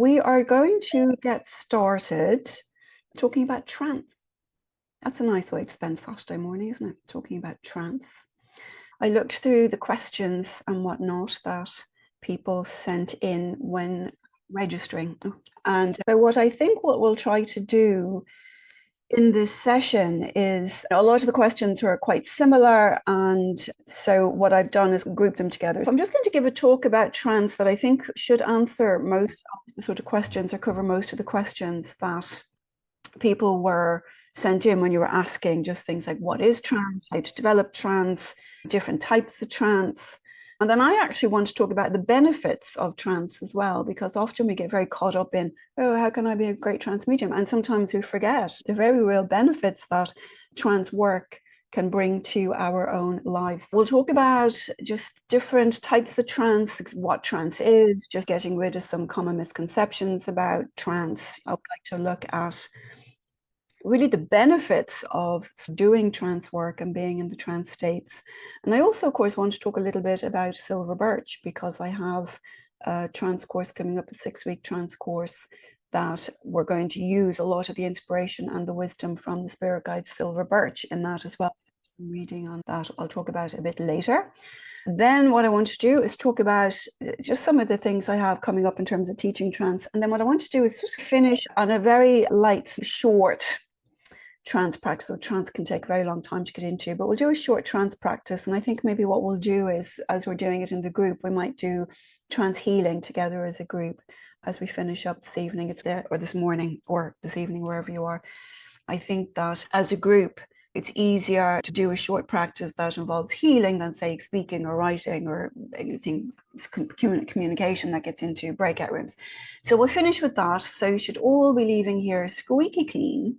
we are going to get started talking about trance. That's a nice way to spend Saturday morning, isn't it? Talking about trance. I looked through the questions and whatnot that people sent in when registering. And so what I think what we'll try to do in this session is a lot of the questions are quite similar, and so what I've done is group them together. So I'm just going to give a talk about trance that I think should answer most of the sort of questions or cover most of the questions that people were sent in when you were asking just things like what is trance, how to develop trance, different types of trance. And then I actually want to talk about the benefits of trance as well, because often we get very caught up in, oh, how can I be a great trance medium? And sometimes we forget the very real benefits that trance work can bring to our own lives. We'll talk about just different types of trance, what trance is, just getting rid of some common misconceptions about trance. I would like to look at really the benefits of doing trance work and being in the trance states. And I also, of course, want to talk a little bit about Silver Birch, because I have a trance course coming up, a 6-week trance course that we're going to use a lot of the inspiration and the wisdom from the spirit guide Silver Birch in that as well. So some reading on that I'll talk about a bit later. Then what I want to do is talk about just some of the things I have coming up in terms of teaching trance. And then what I want to do is just finish on a very light, short trance practice. So trance can take a very long time to get into, but we'll do a short trance practice. And I think maybe what we'll do is, as we're doing it in the group, we might do trance healing together as a group as we finish up this evening. It's there, or this morning, or this evening, wherever you are. I think that as a group, it's easier to do a short practice that involves healing than, say, speaking or writing or anything communication that gets into breakout rooms. So we'll finish with that. So you should all be leaving here squeaky clean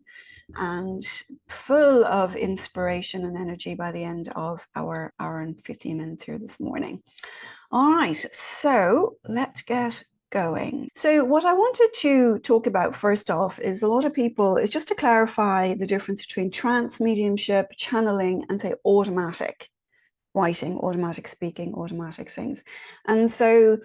and full of inspiration and energy by the end of our hour and 15 minutes here this morning. All right, so let's get going. So what I wanted to talk about first off is a lot of people, is just to clarify the difference between trance mediumship, channeling, and say automatic writing, automatic speaking, automatic things. And so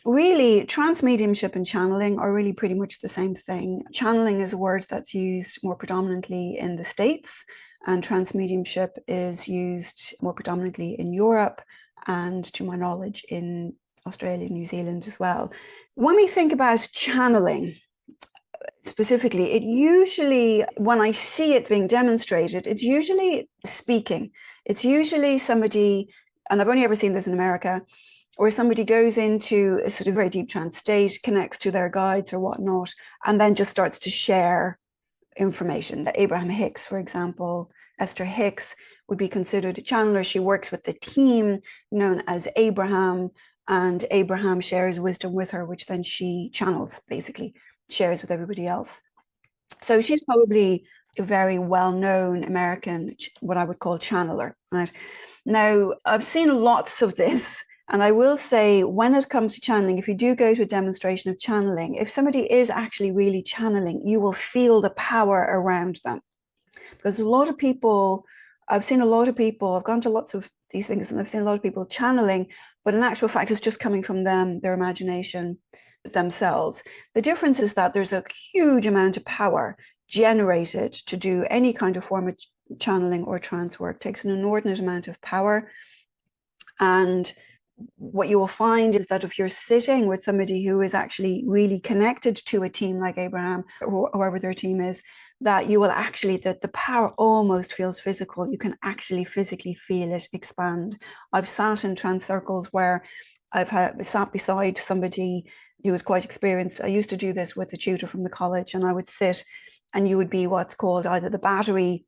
really, trance mediumship and channeling are really pretty much the same thing. Channeling is a word that's used more predominantly in the States, and trance mediumship is used more predominantly in Europe and, to my knowledge, in Australia and New Zealand as well. When we think about channeling specifically, it usually, when I see it being demonstrated, it's usually speaking. It's usually somebody, and I've only ever seen this in America, or somebody goes into a sort of very deep trance state, connects to their guides or whatnot, and then just starts to share information. Abraham Hicks, for example, Esther Hicks would be considered a channeler. She works with the team known as Abraham, and Abraham shares wisdom with her, which then she channels, basically, shares with everybody else. So she's probably a very well-known American, what I would call channeler, right? Now, I've seen lots of this. And I will say, when it comes to channeling, if you do go to a demonstration of channeling, if somebody is actually really channeling, you will feel the power around them. Because a lot of people, I've seen a lot of people, I've gone to lots of these things, and I've seen a lot of people channeling, but in actual fact, it's just coming from them, their imagination, themselves. The difference is that there's a huge amount of power generated to do any kind of form of channeling or trance work. It takes an inordinate amount of power. And what you will find is that if you're sitting with somebody who is actually really connected to a team like Abraham or whoever their team is, that you will actually, that the power almost feels physical. You can actually physically feel it expand. I've sat in trance circles where I've sat beside somebody who was quite experienced. I used to do this with a tutor from the college, and I would sit, and you would be what's called either the battery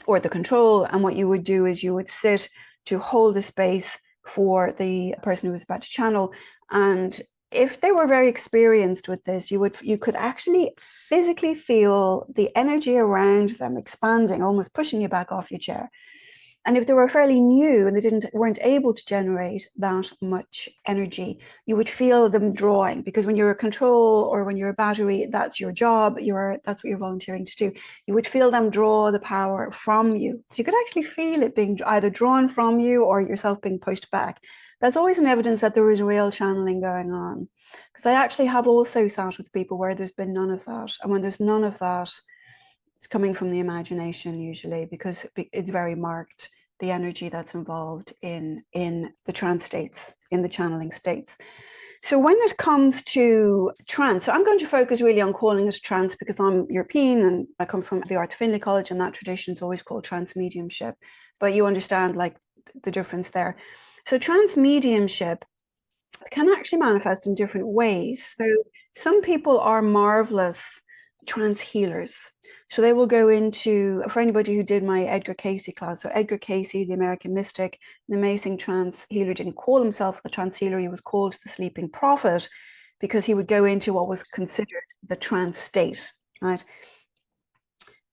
or the control. And what you would do is you would sit to hold the space for the person who was about to channel. And if they were very experienced with this, you could actually physically feel the energy around them expanding, almost pushing you back off your chair. And if they were fairly new and they weren't able to generate that much energy, you would feel them drawing, because when you're a control or when you're a battery, that's your job. That's what you're volunteering to do. You would feel them draw the power from you. So you could actually feel it being either drawn from you or yourself being pushed back. that's always an evidence that there is real channeling going on. Because I actually have also sat with people where there's been none of that. And when there's none of that, it's coming from the imagination usually, because it's very marked, the energy that's involved in the trance states, in the channeling states. So when it comes to trance, so I'm going to focus really on calling it trance because I'm European and I come from the Art of Finlay College, and that tradition is always called trance mediumship. But you understand like the difference there. So trance mediumship can actually manifest in different ways. So some people are marvelous trance healers. So they will go into, for anybody who did my Edgar Cayce class, so Edgar Cayce, the American mystic, an amazing trance healer, didn't call himself a trance healer, he was called the sleeping prophet because he would go into what was considered the trance state, right?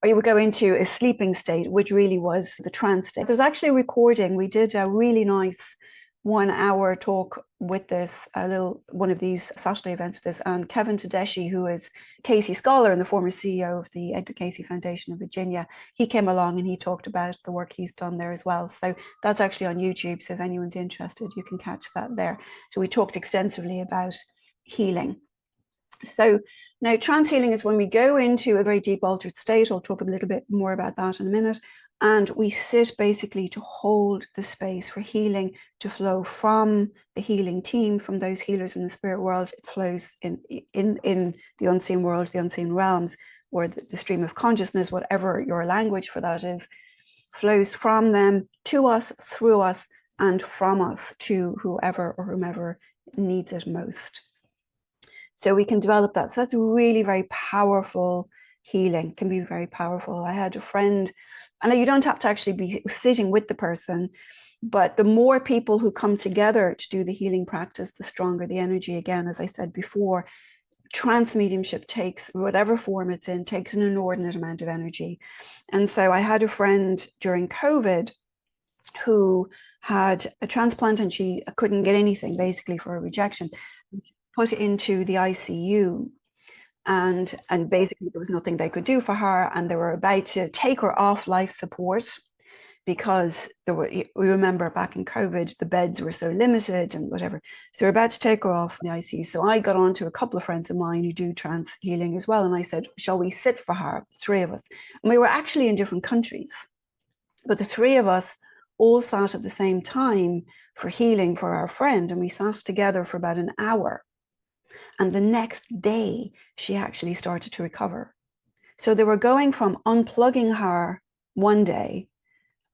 Or you would go into a sleeping state, which really was the trance state. There's actually a recording. We did a really nice 1 hour talk with this, one of these Saturday events with this, and Kevin Tedeschi, who is Cayce scholar and the former CEO of the Edgar Cayce Foundation in Virginia, he came along and he talked about the work he's done there as well. So that's actually on YouTube. So if anyone's interested, you can catch that there. So we talked extensively about healing. So now trance healing is when we go into a very deep altered state. I'll talk a little bit more about that in a minute. And we sit basically to hold the space for healing to flow from the healing team, from those healers in the spirit world. It flows in the unseen world, the unseen realms, or the stream of consciousness, whatever your language for that is, flows from them to us, through us, and from us to whoever or whomever needs it most. So we can develop that. So that's really very powerful healing, can be very powerful. I had a friend, and you don't have to actually be sitting with the person, but the more people who come together to do the healing practice, the stronger the energy. Again, as I said before, trance mediumship takes, whatever form it's in, takes an inordinate amount of energy. And so I had a friend during COVID who had a transplant and she couldn't get anything basically for a rejection. Put into the ICU, and basically there was nothing they could do for her, and they were about to take her off life support because we remember back in COVID the beds were so limited and whatever, so they're about to take her off the ICU. So I got on to a couple of friends of mine who do trance healing as well, and I said, shall we sit for her, 3 of us? And we were actually in different countries, but the 3 of us all sat at the same time for healing for our friend, and we sat together for about an hour. And the next day, she actually started to recover. So they were going from unplugging her one day,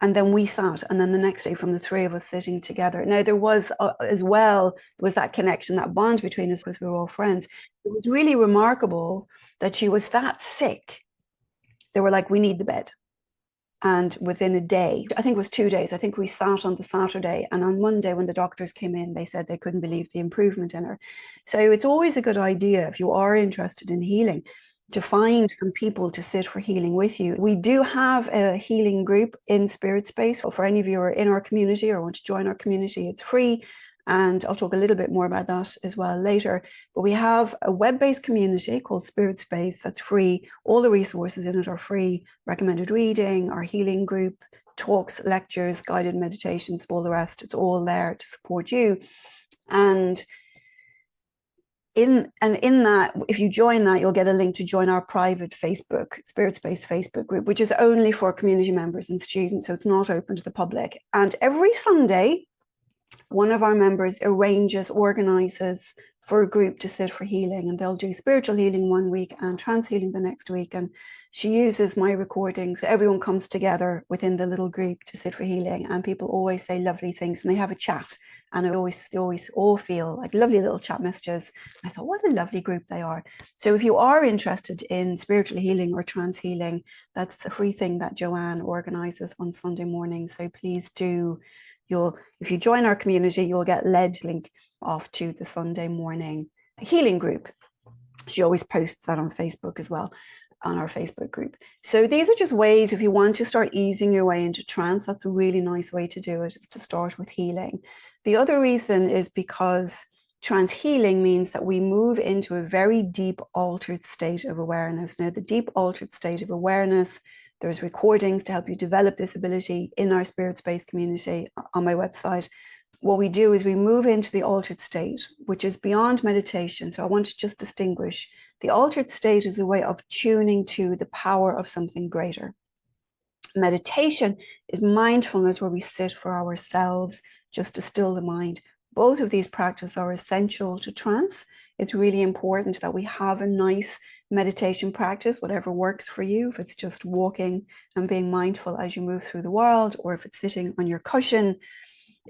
and then we sat, and then the next day from the 3 of us sitting together. Now, there was as well, there was that connection, that bond between us because we were all friends. It was really remarkable that she was that sick. They were like, we need the bed. And within a day, I think it was 2 days, I think we sat on the Saturday, and on Monday when the doctors came in, they said they couldn't believe the improvement in her. So it's always a good idea, if you are interested in healing, to find some people to sit for healing with you. We do have a healing group in Spirit Space. For any of you who are in our community or want to join our community, it's free. And I'll talk a little bit more about that as well later. But we have a web-based community called Spirit Space that's free. All the resources in it are free. Recommended reading, our healing group, talks, lectures, guided meditations, all the rest. It's all there to support you. And in that, if you join that, you'll get a link to join our private Facebook, Spirit Space Facebook group, which is only for community members and students. So it's not open to the public. And every Sunday, one of our members organizes for a group to sit for healing, and they'll do spiritual healing one week and trance healing the next week. And she uses my recordings. So everyone comes together within the little group to sit for healing, and people always say lovely things, and they have a chat, and they always all feel like lovely little chat messages. I thought, what a lovely group they are. So if you are interested in spiritual healing or trance healing, that's a free thing that Joanne organizes on Sunday mornings. So please do. If you join our community, you'll get led link off to the Sunday morning healing group. She always posts that on Facebook as well, on our Facebook group. So these are just ways, if you want to start easing your way into trance, that's a really nice way to do it, is to start with healing. The other reason is because trance healing means that we move into a very deep altered state of awareness. Now, the deep altered state of awareness, there's recordings to help you develop this ability in our Spirit Space community on my website. what we do is we move into the altered state, which is beyond meditation. So I want to just distinguish. The altered state is a way of tuning to the power of something greater. Meditation is mindfulness, where we sit for ourselves just to still the mind. Both of these practices are essential to trance. It's really important that we have a nice meditation practice, whatever works for you. If it's just walking and being mindful as you move through the world, or if it's sitting on your cushion,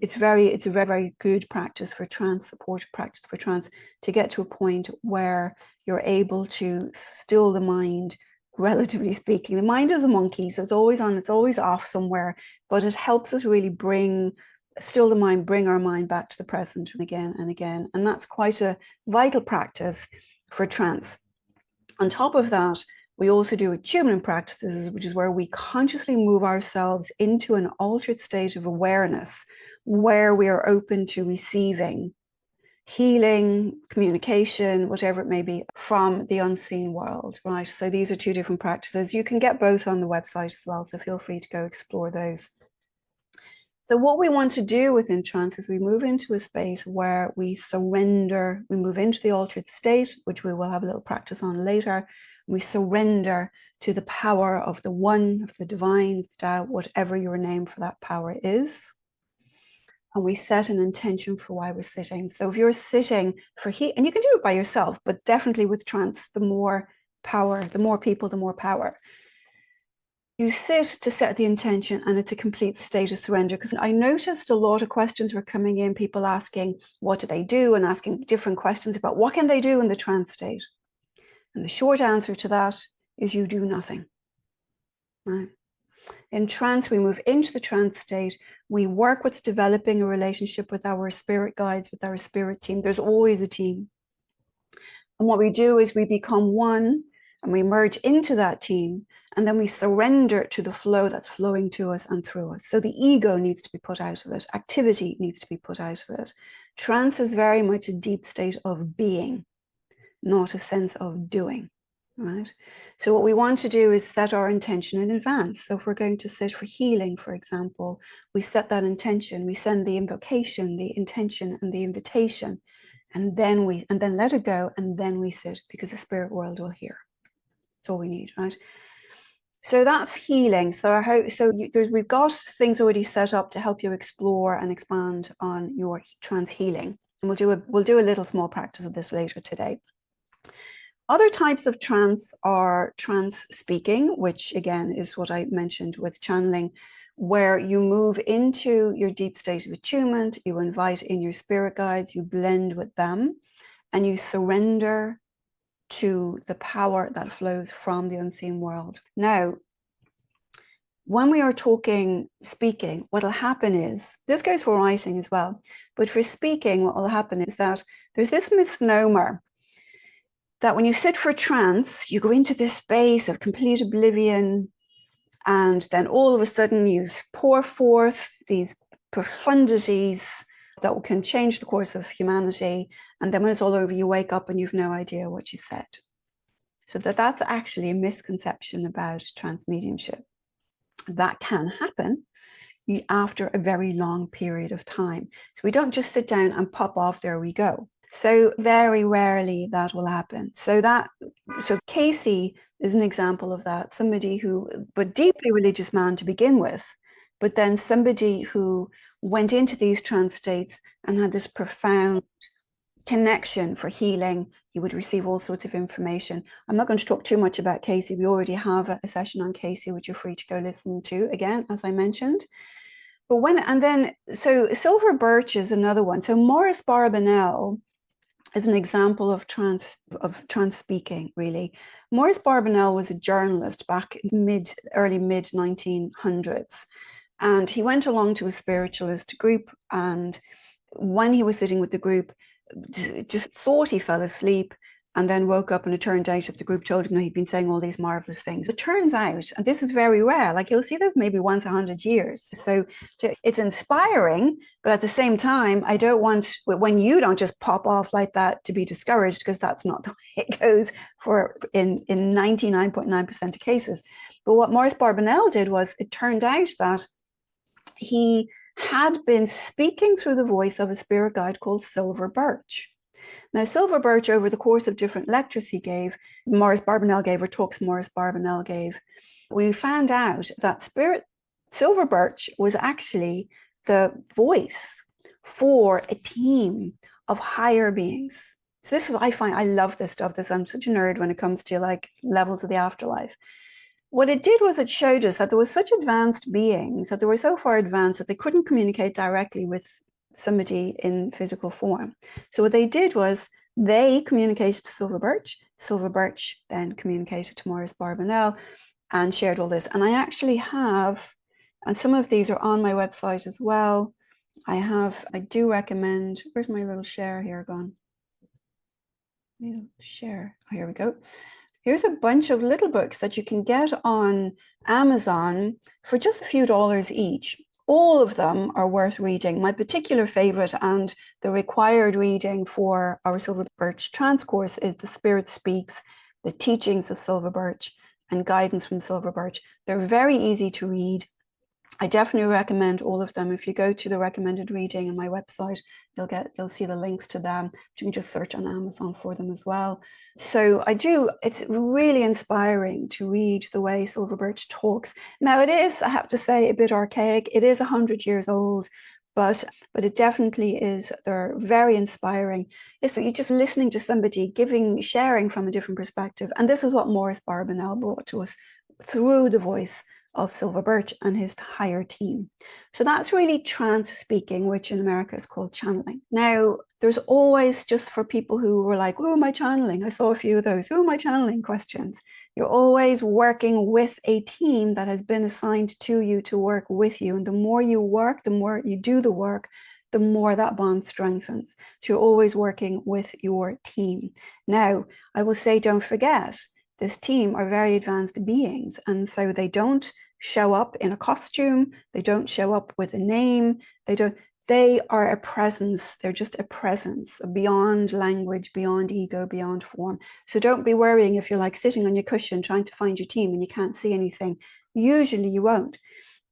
it's a very, very good practice for trance, supportive practice for trance, to get to a point where you're able to still the mind, relatively speaking. The mind is a monkey, so it's always on, it's always off somewhere, but it helps us really still the mind, bring our mind back to the present again and again. And that's quite a vital practice for trance. On top of that, we also do attunement practices, which is where we consciously move ourselves into an altered state of awareness, where we are open to receiving healing, communication, whatever it may be, from the unseen world, right? So these are two different practices. You can get both on the website as well, so feel free to go explore those. So what we want to do within trance is we move into a space where we surrender, we move into the altered state, which we will have a little practice on later. We surrender to the power of the one, of the divine, the Tao, whatever your name for that power is. And we set an intention for why we're sitting. So if you're sitting for heat, and you can do it by yourself, but definitely with trance, the more power, the more people, the more power. You sit to set the intention, and it's a complete state of surrender. Because I noticed a lot of questions were coming in, people asking, what do they do? And asking different questions about what can they do in the trance state? And the short answer to that is you do nothing. Right? In trance, we move into the trance state. We work with developing a relationship with our spirit guides, with our spirit team. There's always a team. And what we do is we become one, and we merge into that team, and then we surrender to the flow that's flowing to us and through us. So the ego needs to be put out of it. Activity needs to be put out of it. Trance is very much a deep state of being, not a sense of doing, right? So what we want to do is set our intention in advance. So if we're going to sit for healing, for example, we set that intention, we send the invocation, the intention, and the invitation, and then let it go, and then we sit, because the spirit world will hear. That's all we need, right? So that's healing. So we've got things already set up to help you explore and expand on your trance healing. And we'll do a little small practice of this later today. Other types of trance are trance speaking, which again is what I mentioned with channeling, where you move into your deep state of attunement, you invite in your spirit guides, you blend with them, and you surrender to the power that flows from the unseen world. Now, when we are speaking, what will happen is, this goes for writing as well, but for speaking, what will happen is that there's this misnomer that when you sit for trance, you go into this space of complete oblivion, and then all of a sudden you pour forth these profundities that can change the course of humanity. And then when it's all over, you wake up and you've no idea what you said. So that's actually a misconception about trance mediumship. That can happen after a very long period of time. So we don't just sit down and pop off, there we go. So very rarely that will happen. So Casey is an example of that. Somebody but deeply religious man to begin with, but then somebody who went into these trance states and had this profound connection for healing. He would receive all sorts of information. I'm not going to talk too much about Casey. We already have a session on Casey, which you're free to go listen to, again, as I mentioned. So Silver Birch is another one. So Maurice Barbanel is an example of trance speaking, really. Maurice Barbanel was a journalist back in early mid 1900s, and he went along to a spiritualist group, and when he was sitting with the group, just thought he fell asleep, and then woke up, and it turned out that the group told him he'd been saying all these marvelous things. It turns out, and this is very rare, like you'll see this maybe once 100 years. So it's inspiring, but at the same time, I don't want, when you don't just pop off like that, to be discouraged, because that's not the way it goes in 99.9% of cases. But what Maurice Barbanel did was, it turned out that he had been speaking through the voice of a spirit guide called Silver Birch. Now, Silver Birch, over the course of different lectures he gave, Maurice Barbanel gave, or talks Maurice Barbanel gave, we found out that Silver Birch was actually the voice for a team of higher beings. So this is what I find. I love this stuff. I'm such a nerd when it comes to like levels of the afterlife. What it did was it showed us that there were such advanced beings, that they were so far advanced that they couldn't communicate directly with somebody in physical form. So what they did was they communicated to Silver Birch. Silver Birch then communicated to Maurice Barbanel and shared all this. And I actually have, and some of these are on my website as well. I do recommend, where's my little share here gone? Share, oh, here we go. Here's a bunch of little books that you can get on Amazon for just a few dollars each. All of them are worth reading. My particular favorite and the required reading for our Silver Birch Trance course is The Spirit Speaks, The Teachings of Silver Birch, and Guidance from Silver Birch. They're very easy to read. I definitely recommend all of them. If you go to the recommended reading on my website, you'll see the links to them. You can just search on Amazon for them as well. So it's really inspiring to read the way Silver Birch talks. Now it is, I have to say, a bit archaic. It is 100 years old, but it definitely is. They're very inspiring. It's you're just listening to somebody sharing from a different perspective. And this is what Maurice Barbanel brought to us through the voice of Silver Birch and his higher team. So that's really trance speaking, which in America is called channeling. Now, there's always, just for people who were like, oh, am I channeling? I saw a few of those, oh, am I channeling questions. You're always working with a team that has been assigned to you to work with you. And the more you work, the more you do the work, the more that bond strengthens. So you're always working with your team. Now, I will say, don't forget, this team are very advanced beings. And so they don't show up in a costume. They don't show up with a name. They are a presence. They're just a presence beyond language, beyond ego, beyond form. So don't be worrying if you're like sitting on your cushion trying to find your team and you can't see anything. Usually you won't.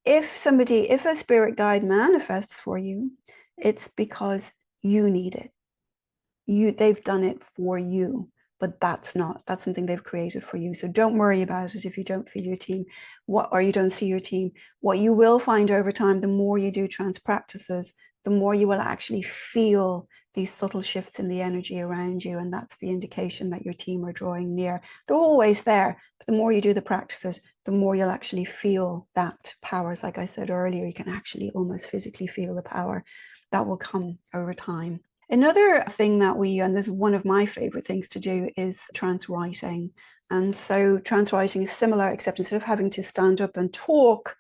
If a spirit guide manifests for you, it's because you need it. They've done it for you. But that's something they've created for you. So don't worry about it if you don't feel your team, or you don't see your team. What you will find over time, the more you do trance practices, the more you will actually feel these subtle shifts in the energy around you. And that's the indication that your team are drawing near. They're always there, but the more you do the practices, the more you'll actually feel that power. Like I said earlier, you can actually almost physically feel the power that will come over time. Another thing and this is one of my favorite things to do, is trance writing. And so trance writing is similar, except instead of having to stand up and talk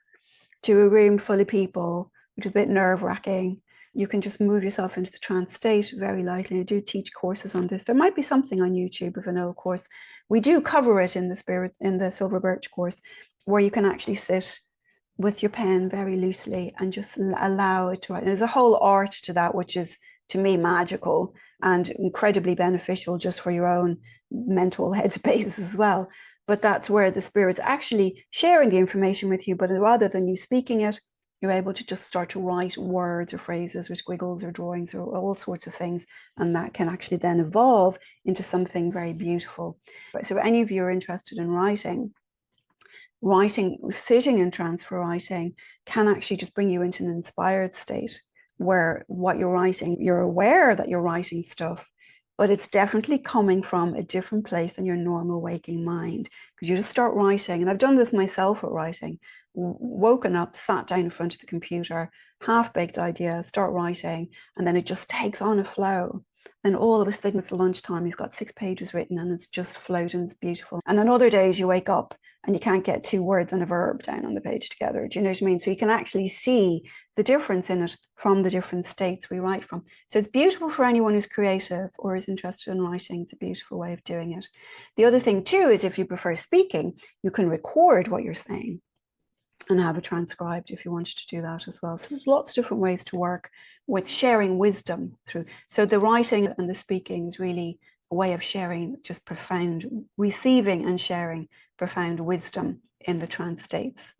to a room full of people, which is a bit nerve-wracking, you can just move yourself into the trance state very lightly. I do teach courses on this. There might be something on YouTube of an old course. We do cover it in the Silver Birch course, where you can actually sit with your pen very loosely and just allow it to write. And there's a whole art to that, which is, to me, magical and incredibly beneficial just for your own mental headspace as well. But that's where the spirit's actually sharing the information with you, but rather than you speaking it, you're able to just start to write words or phrases or squiggles or drawings or all sorts of things, and that can actually then evolve into something very beautiful. So any of you are interested in writing, sitting in trance for writing can actually just bring you into an inspired state, where what you're writing, you're aware that you're writing stuff, but it's definitely coming from a different place than your normal waking mind. Because you just start writing, and I've done this myself with writing, woken up, sat down in front of the computer, half-baked idea, start writing, and then it just takes on a flow. Then all of a sudden it's lunchtime, you've got 6 pages written and it's just floating, it's beautiful. And then other days you wake up and you can't get 2 words and a verb down on the page together. Do you know what I mean? So you can actually see the difference in it from the different states we write from. So it's beautiful for anyone who's creative or is interested in writing. It's a beautiful way of doing it. The other thing too is, if you prefer speaking, you can record what you're saying and have it transcribed if you wanted to do that as well. So there's lots of different ways to work with sharing wisdom through. So the writing and the speaking is really a way of sharing just profound, receiving and sharing profound wisdom in the trance states.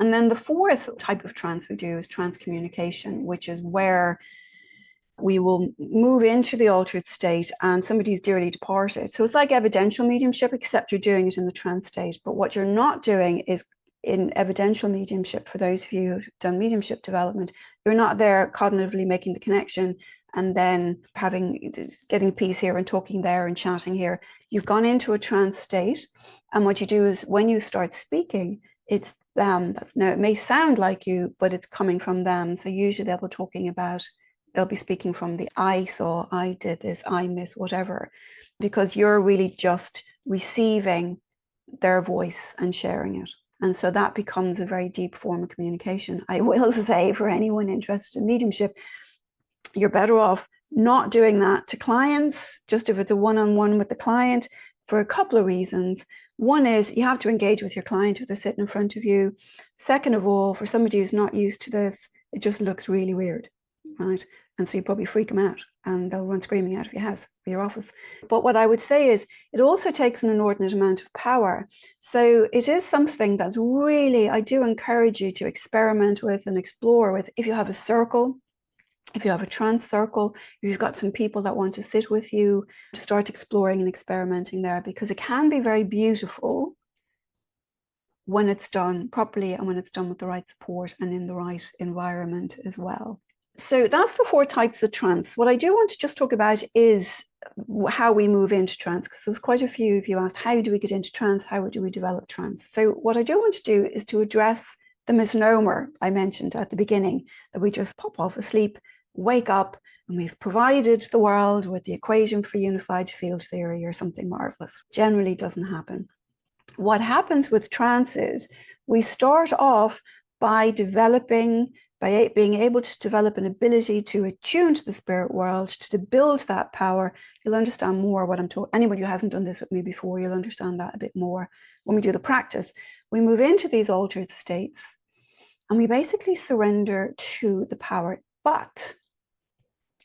And then the fourth type of trance we do is trance communication, which is where we will move into the altered state and somebody's dearly departed. So it's like evidential mediumship, except you're doing it in the trance state. But what you're not doing is, in evidential mediumship, for those of you who've done mediumship development, you're not there cognitively making the connection and then getting peace here and talking there and chatting here. You've gone into a trance state, and what you do is when you start speaking, it's them. Now, it may sound like you, but it's coming from them. So usually they'll be speaking from the I saw, I did this, I miss, whatever, because you're really just receiving their voice and sharing it. And so that becomes a very deep form of communication. I will say, for anyone interested in mediumship, you're better off not doing that to clients, just if it's a one-on-one with the client, for a couple of reasons. One is you have to engage with your client if they're sitting in front of you. Second of all, for somebody who's not used to this, it just looks really weird, right? And so you probably freak them out and they'll run screaming out of your house or your office. But what I would say is it also takes an inordinate amount of power. So it is something that's really, I do encourage you to experiment with and explore with. If you have a circle, if you have a trance circle, if you've got some people that want to sit with you, to start exploring and experimenting there, because it can be very beautiful when it's done properly and when it's done with the right support and in the right environment as well. So that's the four types of trance. What I do want to just talk about is how we move into trance, because there's quite a few of you asked, how do we get into trance? How do we develop trance? So what I do want to do is to address the misnomer I mentioned at the beginning, that we just pop off asleep, wake up, and we've provided the world with the equation for unified field theory or something marvelous. Generally doesn't happen. What happens with trance is we start off by being able to develop an ability to attune to the spirit world, to build that power. You'll understand more what I'm talking. Anybody who hasn't done this with me before, you'll understand that a bit more when we do the practice. We move into these altered states and we basically surrender to the power. But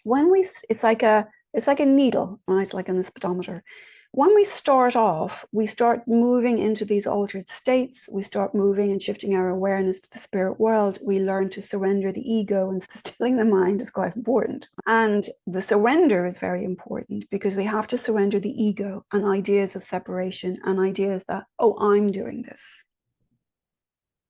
when it's like a needle, right? Like an speedometer. When we start off, we start moving into these altered states. We start moving and shifting our awareness to the spirit world. We learn to surrender the ego, and stilling the mind is quite important. And the surrender is very important because we have to surrender the ego and ideas of separation and ideas that, oh, I'm doing this.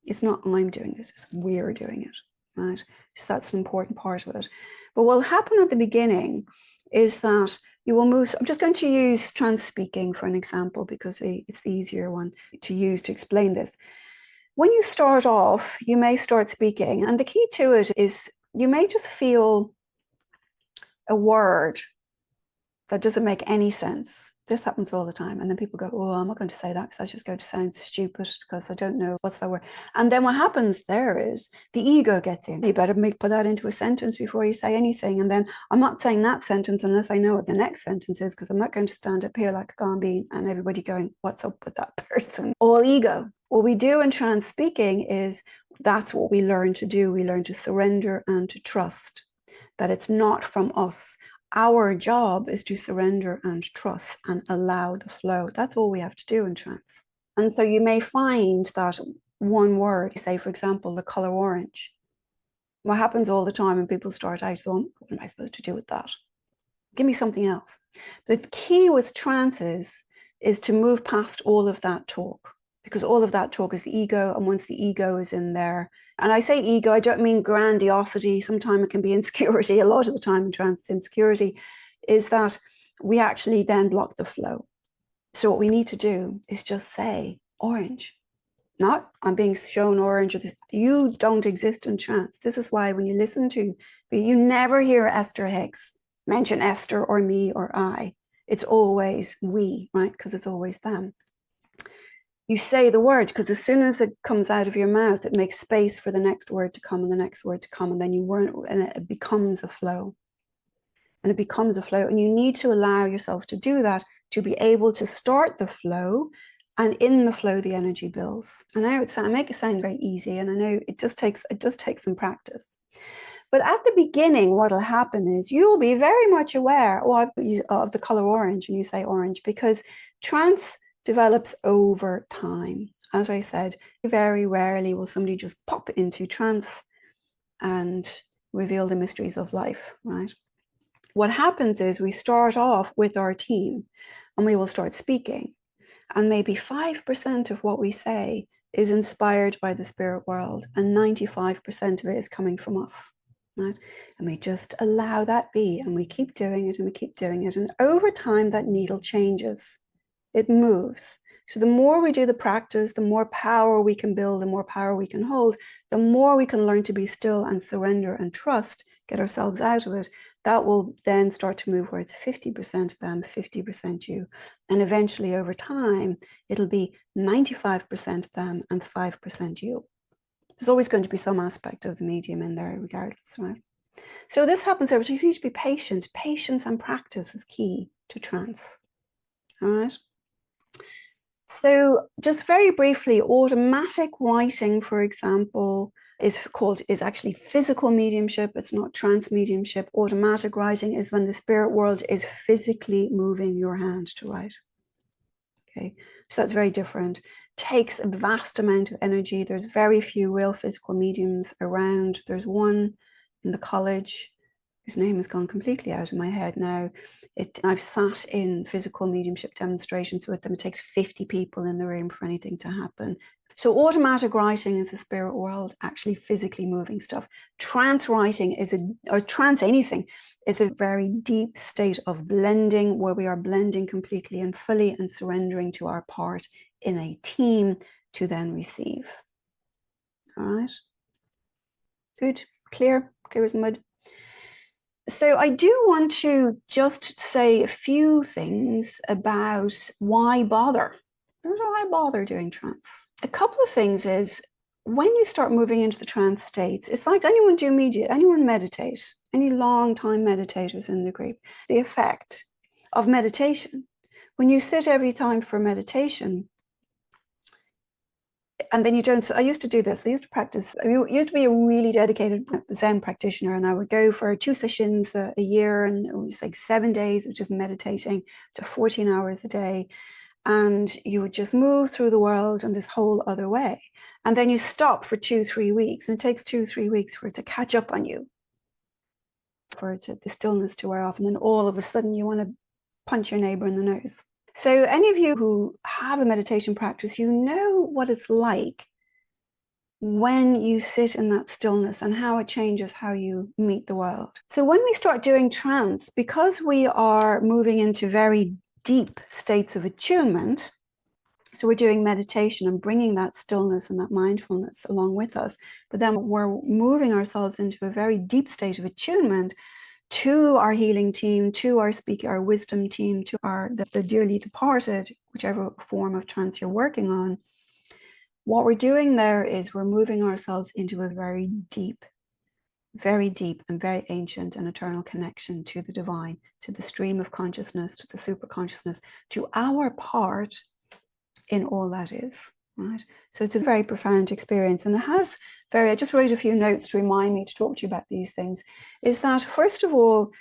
It's not I'm doing this, it's we're doing it, right? So that's an important part of it. But what will happen at the beginning is that you will move. I'm just going to use trance speaking for an example because it's the easier one to use to explain this. When you start off, you may start speaking, and the key to it is you may just feel a word that doesn't make any sense. This happens all the time. And then people go, oh, I'm not going to say that because that's just going to sound stupid because I don't know what's that word. And then what happens there is the ego gets in. You better put that into a sentence before you say anything. And then I'm not saying that sentence unless I know what the next sentence is, because I'm not going to stand up here like a gone bean and everybody going, what's up with that person? All ego. What we do in trance speaking is that's what we learn to do. We learn to surrender and to trust that it's not from us. Our job is to surrender and trust and allow the flow. That's all we have to do in trance. And so you may find that one word, say, for example, the color orange. What happens all the time when people start out, what am I supposed to do with that? Give me something else. The key with trances is to move past all of that talk, because all of that talk is the ego. And once the ego is in there, and I say ego, I don't mean grandiosity. Sometimes it can be insecurity. A lot of the time in trance, insecurity is that we actually then block the flow. So what we need to do is just say orange. Not I'm being shown orange. Or this. You don't exist in trance. This is why when you listen to, you never hear Esther Hicks mention Esther or me or I. It's always we, right? Because it's always them. You say the word, because as soon as it comes out of your mouth, it makes space for the next word to come and the next word to come, and then it becomes a flow. And it becomes a flow, and you need to allow yourself to do that to be able to start the flow, and in the flow, the energy builds. I know I make it sound very easy, and I know it just takes some practice. But at the beginning, what will happen is you'll be very much aware of the color orange, and you say orange, because trance develops over time. as I said, very rarely will somebody just pop into trance and reveal the mysteries of life, right? What happens is we start off with our team and we will start speaking, and maybe 5% of what we say is inspired by the spirit world, and 95% of it is coming from us, right? And we just allow that be, and we keep doing it, and we keep doing it, and over time that needle changes, it moves. So the more we do the practice, the more power we can build, the more power we can hold, the more we can learn to be still and surrender and trust, get ourselves out of it. That will then start to move where it's 50% them, 50% you. And eventually over time, it'll be 95% them and 5% you. There's always going to be some aspect of the medium in there regardless, right? So this happens over time. You need to be patient. Patience and practice is key to trance, all right? So just very briefly, automatic writing, for example, is actually physical mediumship. It's not trance mediumship. Automatic writing is when the spirit world is physically moving your hand to write. Okay, so that's very different. Takes a vast amount of energy. There's very few real physical mediums around. There's one in the college whose name has gone completely out of my head now. I've sat in physical mediumship demonstrations with them. It takes 50 people in the room for anything to happen. So automatic writing is the spirit world actually physically moving stuff. Trance writing or trance anything is a very deep state of blending, where we are blending completely and fully and surrendering to our part in a team to then receive. All right. Good. Clear as mud. So I do want to just say a few things about why bother. Why bother doing trance? A couple of things is, when you start moving into the trance states, it's like anyone meditate, any long time meditators in the group, the effect of meditation. When you sit every time for meditation, and then you don't, I used to do this. I used to practice. I used to be a really dedicated Zen practitioner, and I would go for 2 sessions a year, and it was like 7 days of just meditating to 14 hours a day. And you would just move through the world in this whole other way. And then you stop for 2-3 weeks, and it takes 2-3 weeks for it to catch up on you, for the stillness to wear off. And then all of a sudden you want to punch your neighbor in the nose. So any of you who have a meditation practice, you know what it's like when you sit in that stillness and how it changes how you meet the world. So when we start doing trance, because we are moving into very deep states of attunement, so we're doing meditation and bringing that stillness and that mindfulness along with us, but then we're moving ourselves into a very deep state of attunement to our healing team, to our speaker, our wisdom team, to the dearly departed, whichever form of trance you're working on. What we're doing there is we're moving ourselves into a very deep and very ancient and eternal connection to the divine, to the stream of consciousness, to the super consciousness, to our part in all that is, right? So it's a very profound experience, and I just wrote a few notes to remind me to talk to you about these things, is that first of all,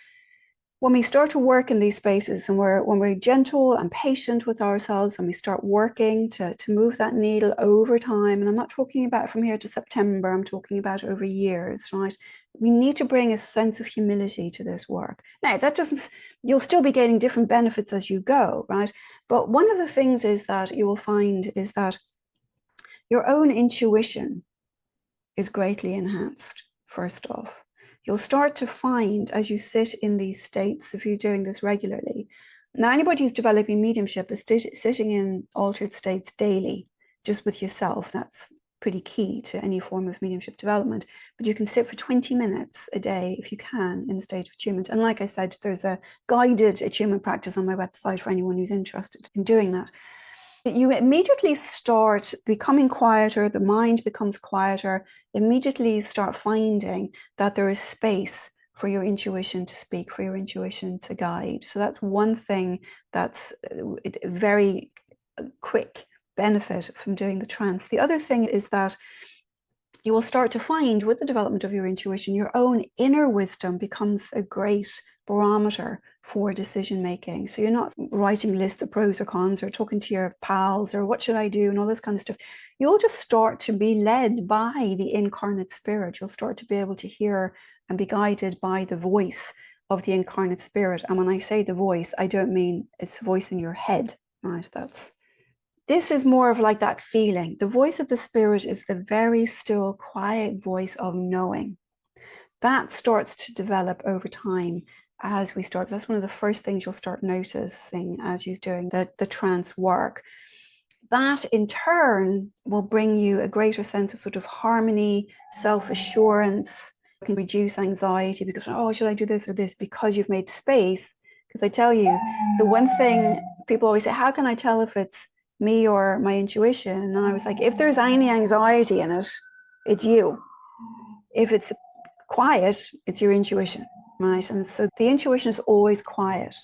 when we start to work in these spaces, and when we're gentle and patient with ourselves, and we start working to move that needle over time, and I'm not talking about from here to September, I'm talking about over years, right? We need to bring a sense of humility to this work. Now, you'll still be getting different benefits as you go, right? But one of the things is that you will find is that your own intuition is greatly enhanced, first off. You'll start to find, as you sit in these states, if you're doing this regularly. Now, anybody who's developing mediumship is sitting in altered states daily, just with yourself. That's pretty key to any form of mediumship development. But you can sit for 20 minutes a day, if you can, in a state of attunement. And like I said, there's a guided attunement practice on my website for anyone who's interested in doing that. You immediately start becoming quieter, the mind becomes quieter, immediately start finding that there is space for your intuition to speak, for your intuition to guide. So that's one thing that's a very quick benefit from doing the trance. The other thing is that you will start to find, with the development of your intuition, your own inner wisdom becomes a great barometer for decision making. So you're not writing lists of pros or cons or talking to your pals or what should I do and all this kind of stuff. You'll just start to be led by the incarnate spirit. You'll start to be able to hear and be guided by the voice of the incarnate spirit. And when I say the voice, I don't mean it's a voice in your head, right? This is more of like that feeling. The voice of the spirit is the very still, quiet voice of knowing. That starts to develop over time as we start. That's one of the first things you'll start noticing as you're doing the trance work. That in turn will bring you a greater sense of sort of harmony, self-assurance. It can reduce anxiety because, oh, should I do this or this? Because you've made space. Because I tell you, the one thing people always say, how can I tell if it's me or my intuition? And I was like, if there's any anxiety in it, it's you. If it's quiet, it's your intuition, right? And so the intuition is always quiet.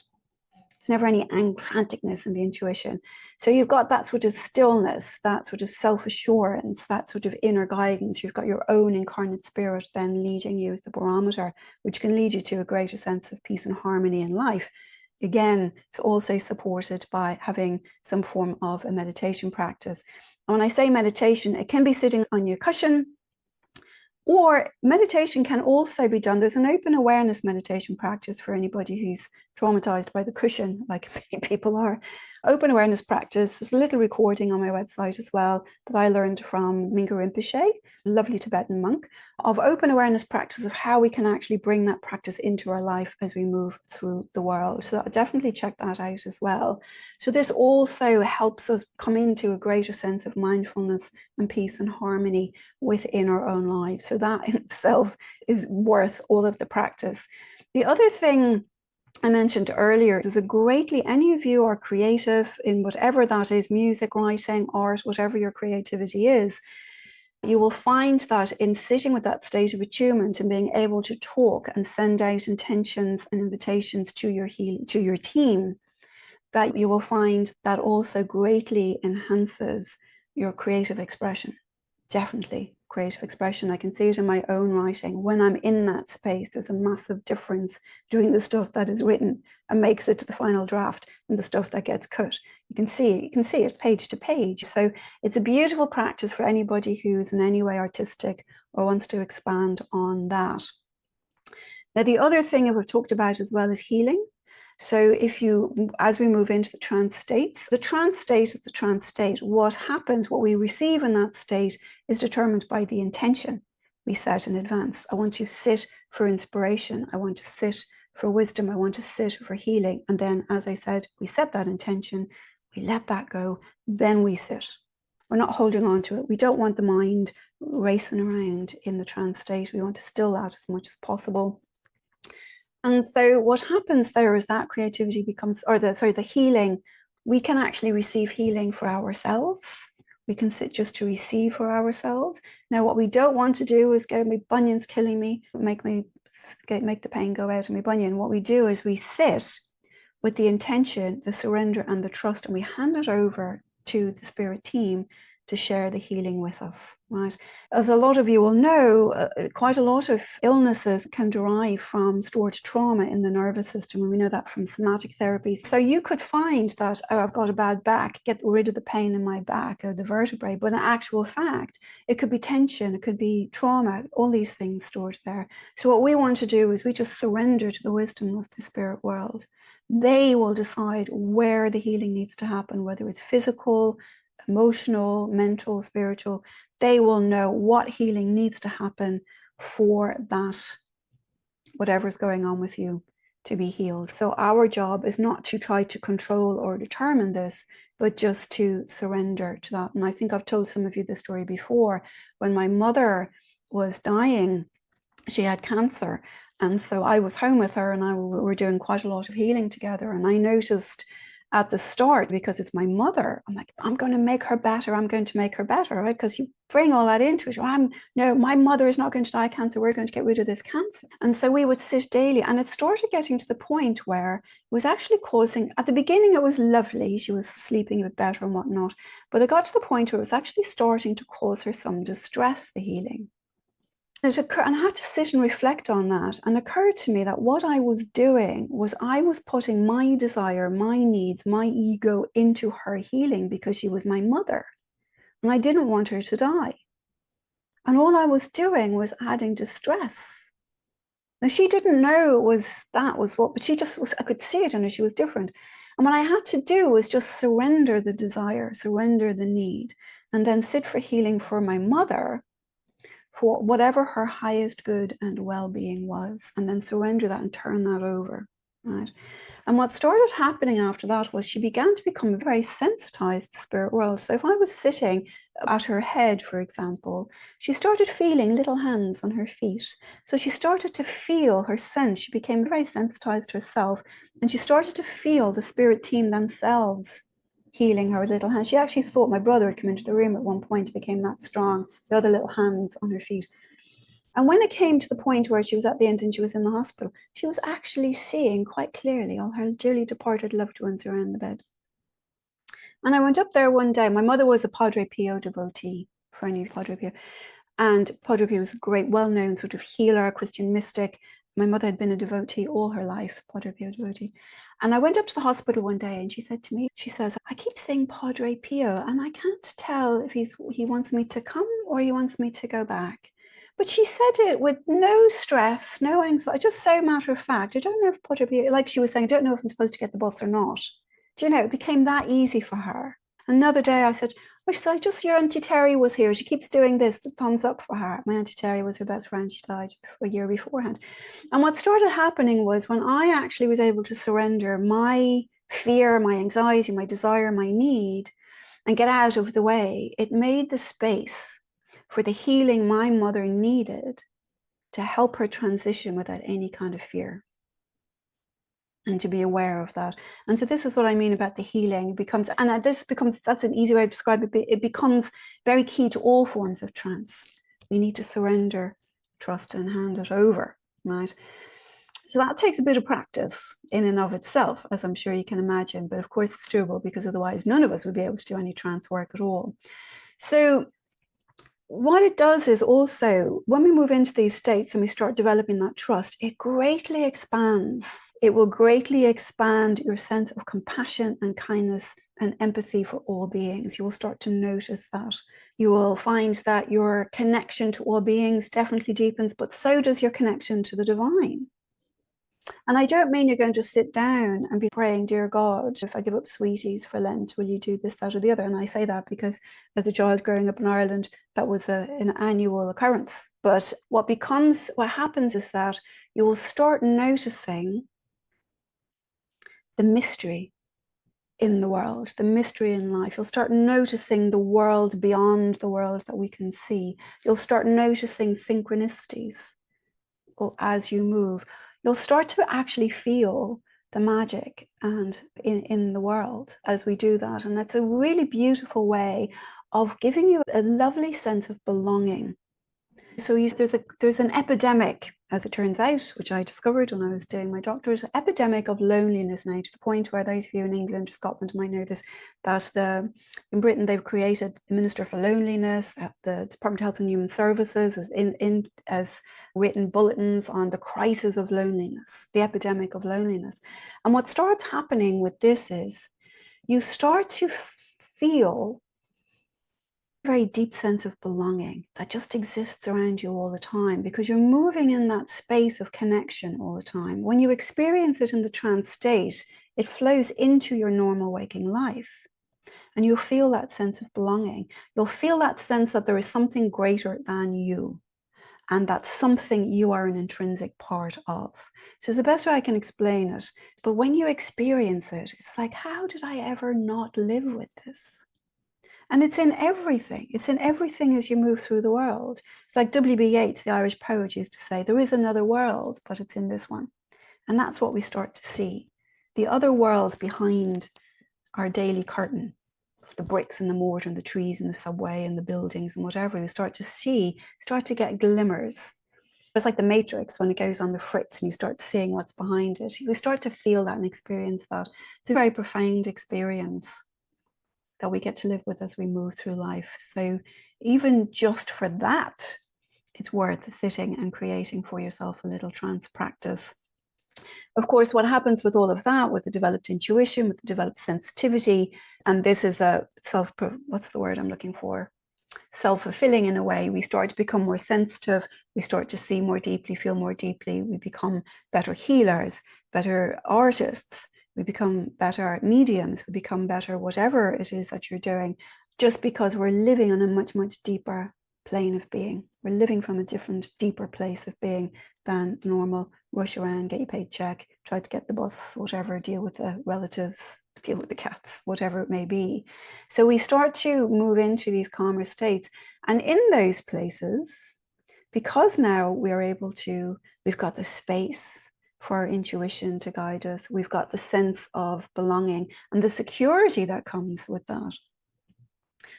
There's never any franticness in the intuition. So you've got that sort of stillness, that sort of self-assurance, that sort of inner guidance. You've got your own incarnate spirit then leading you as the barometer, which can lead you to a greater sense of peace and harmony in life. Again, it's also supported by having some form of a meditation practice. And when I say meditation, it can be sitting on your cushion, or meditation can also be done. There's an open awareness meditation practice for anybody who's traumatized by the cushion, like many people are. Open awareness practice. There's a little recording on my website as well that I learned from Mingyur Rinpoche, a lovely Tibetan monk, of open awareness practice of how we can actually bring that practice into our life as we move through the world. So definitely check that out as well. So this also helps us come into a greater sense of mindfulness and peace and harmony within our own lives. So that in itself is worth all of the practice. The other thing I mentioned earlier is any of you are creative in whatever that is, music, writing, art, whatever your creativity is, you will find that in sitting with that state of attunement and being able to talk and send out intentions and invitations to your team, that you will find that also greatly enhances your creative expression. Definitely creative expression. I can see it in my own writing. When I'm in that space, there's a massive difference between the stuff that is written and makes it to the final draft and the stuff that gets cut. You can see it page to page. So it's a beautiful practice for anybody who's in any way artistic or wants to expand on that. Now, the other thing that we've talked about as well is healing. So as we move into the trance state is the trance state. What happens, what we receive in that state is determined by the intention we set in advance. I want to sit for inspiration. I want to sit for wisdom. I want to sit for healing. And then, as I said, we set that intention, we let that go, then we sit. We're not holding on to it. We don't want the mind racing around in the trance state. We want to still that as much as possible. And so what happens there is that creativity becomes, the healing, we can actually receive healing for ourselves. We can sit just to receive for ourselves. Now, what we don't want to do is get my bunions killing me, make the pain go out of my bunion. What we do is we sit with the intention, the surrender and the trust, and we hand it over to the spirit team to share the healing with us, right? As a lot of you will know, quite a lot of illnesses can derive from stored trauma in the nervous system, and we know that from somatic therapies. So you could find that, oh, I've got a bad back, get rid of the pain in my back or the vertebrae, but in actual fact, it could be tension, it could be trauma, all these things stored there. So what we want to do is we just surrender to the wisdom of the spirit world. They will decide where the healing needs to happen, whether it's physical, emotional, mental, spiritual. They will know what healing needs to happen for that, whatever's going on with you, to be healed. So our job is not to try to control or determine this, but just to surrender to that. And I think I've told some of you this story before. When my mother was dying, she had cancer. And so I was home with her and we were doing quite a lot of healing together. And I noticed at the start, because it's my mother, I'm like, I'm going to make her better. I'm going to make her better, right? Because you bring all that into it. No, my mother is not going to die of cancer. We're going to get rid of this cancer. And so we would sit daily. And it started getting to the point where it was actually causing, at the beginning, it was lovely. She was sleeping a bit better and whatnot. But it got to the point where it was actually starting to cause her some distress, the healing. And I had to sit and reflect on that, and it occurred to me that what I was doing was I was putting my desire, my needs, my ego into her healing because she was my mother, and I didn't want her to die. And all I was doing was adding distress. Now, she didn't know that was what, but she just was, I could see it in her, she was different. And what I had to do was just surrender the desire, surrender the need, and then sit for healing for my mother, for whatever her highest good and well-being was, and then surrender that and turn that over, right? And what started happening after that was she began to become very sensitized to the spirit world. So if I was sitting at her head, for example, she started feeling little hands on her feet. So she started to feel her sense. She became very sensitized herself, and she started to feel the spirit team themselves healing her with little hands. She actually thought my brother had come into the room at one point. It became that strong, the other little hands on her feet. And when it came to the point where she was at the end and she was in the hospital, she was actually seeing quite clearly all her dearly departed loved ones around the bed. And I went up there one day. My mother was a Padre Pio devotee, for any Padre Pio. And Padre Pio was a great, well-known sort of healer, Christian mystic. My mother had been a devotee all her life, Padre Pio devotee. And I went up to the hospital one day and she said to me, she says, I keep saying Padre Pio and I can't tell if he wants me to come or he wants me to go back. But she said it with no stress, no anxiety, just so matter of fact. I don't know if Padre Pio, like she was saying, I don't know if I'm supposed to get the bus or not. Do you know, it became that easy for her. Another day I said, oh, she said, just your Auntie Terry was here. She keeps doing this, the thumbs up for her. My Auntie Terry was her best friend. She died a year beforehand. And what started happening was when I actually was able to surrender my fear, my anxiety, my desire, my need, and get out of the way, it made the space for the healing my mother needed to help her transition without any kind of fear, and to be aware of that. And so this is what I mean about the healing. It becomes, and this becomes, that's an easy way to describe it, it becomes very key to all forms of trance. We need to surrender, trust, and hand it over, right? So that takes a bit of practice in and of itself, as I'm sure you can imagine, but of course it's doable, because otherwise none of us would be able to do any trance work at all. So what it does is also, when we move into these states and we start developing that trust, it greatly expands. It will greatly expand your sense of compassion and kindness and empathy for all beings. You will start to notice that. You will find that your connection to all beings definitely deepens, but so does your connection to the divine. And I don't mean you're going to sit down and be praying, dear God, if I give up sweeties for Lent, will you do this, that, or the other? And I say that because as a child growing up in Ireland, that was an annual occurrence. But what happens is that you will start noticing the mystery in the world, the mystery in life. You'll start noticing the world beyond the world that we can see. You'll start noticing synchronicities as you move. You'll start to actually feel the magic and in the world as we do that. And that's a really beautiful way of giving you a lovely sense of belonging. So there's an epidemic, as it turns out, which I discovered when I was doing my doctorate, epidemic of loneliness now, to the point where those of you in England or Scotland might know this, that in Britain they've created a Minister for Loneliness. The Department of Health and Human Services has written bulletins on the crisis of loneliness, the epidemic of loneliness. And what starts happening with this is you start to feel very deep sense of belonging that just exists around you all the time, because you're moving in that space of connection all the time. When you experience it in the trance state, it flows into your normal waking life, and you'll feel that sense of belonging. You'll feel that sense that there is something greater than you, and that something you are an intrinsic part of. So it's the best way I can explain it. But when you experience it, it's like, how did I ever not live with this? And it's in everything. It's in everything as you move through the world. It's like W.B. Yeats, the Irish poet, used to say, there is another world, but it's in this one. And that's what we start to see. The other world behind our daily curtain of the bricks and the mortar and the trees and the subway and the buildings and whatever. We start to get glimmers. It's like the Matrix when it goes on the fritz and you start seeing what's behind it. We start to feel that and experience that. It's a very profound experience that we get to live with as we move through life. So even just for that it's worth sitting and creating for yourself a little trance practice. Of course, what happens with all of that, with the developed intuition, with the developed sensitivity, and this is a what's the word I'm looking for? Self-fulfilling in a way. We start to become more sensitive. We start to see more deeply, feel more deeply. We become better healers, better artists. We become better mediums. We become better whatever it is that you're doing, just because we're living on a much, much deeper plane of being. We're living from a different, deeper place of being than the normal rush around, get your paycheck, try to get the bus, whatever, deal with the relatives, deal with the cats, whatever it may be. So we start to move into these calmer states. And in those places, because now we're able to, we've got the space for our intuition to guide us, we've got the sense of belonging and the security that comes with that.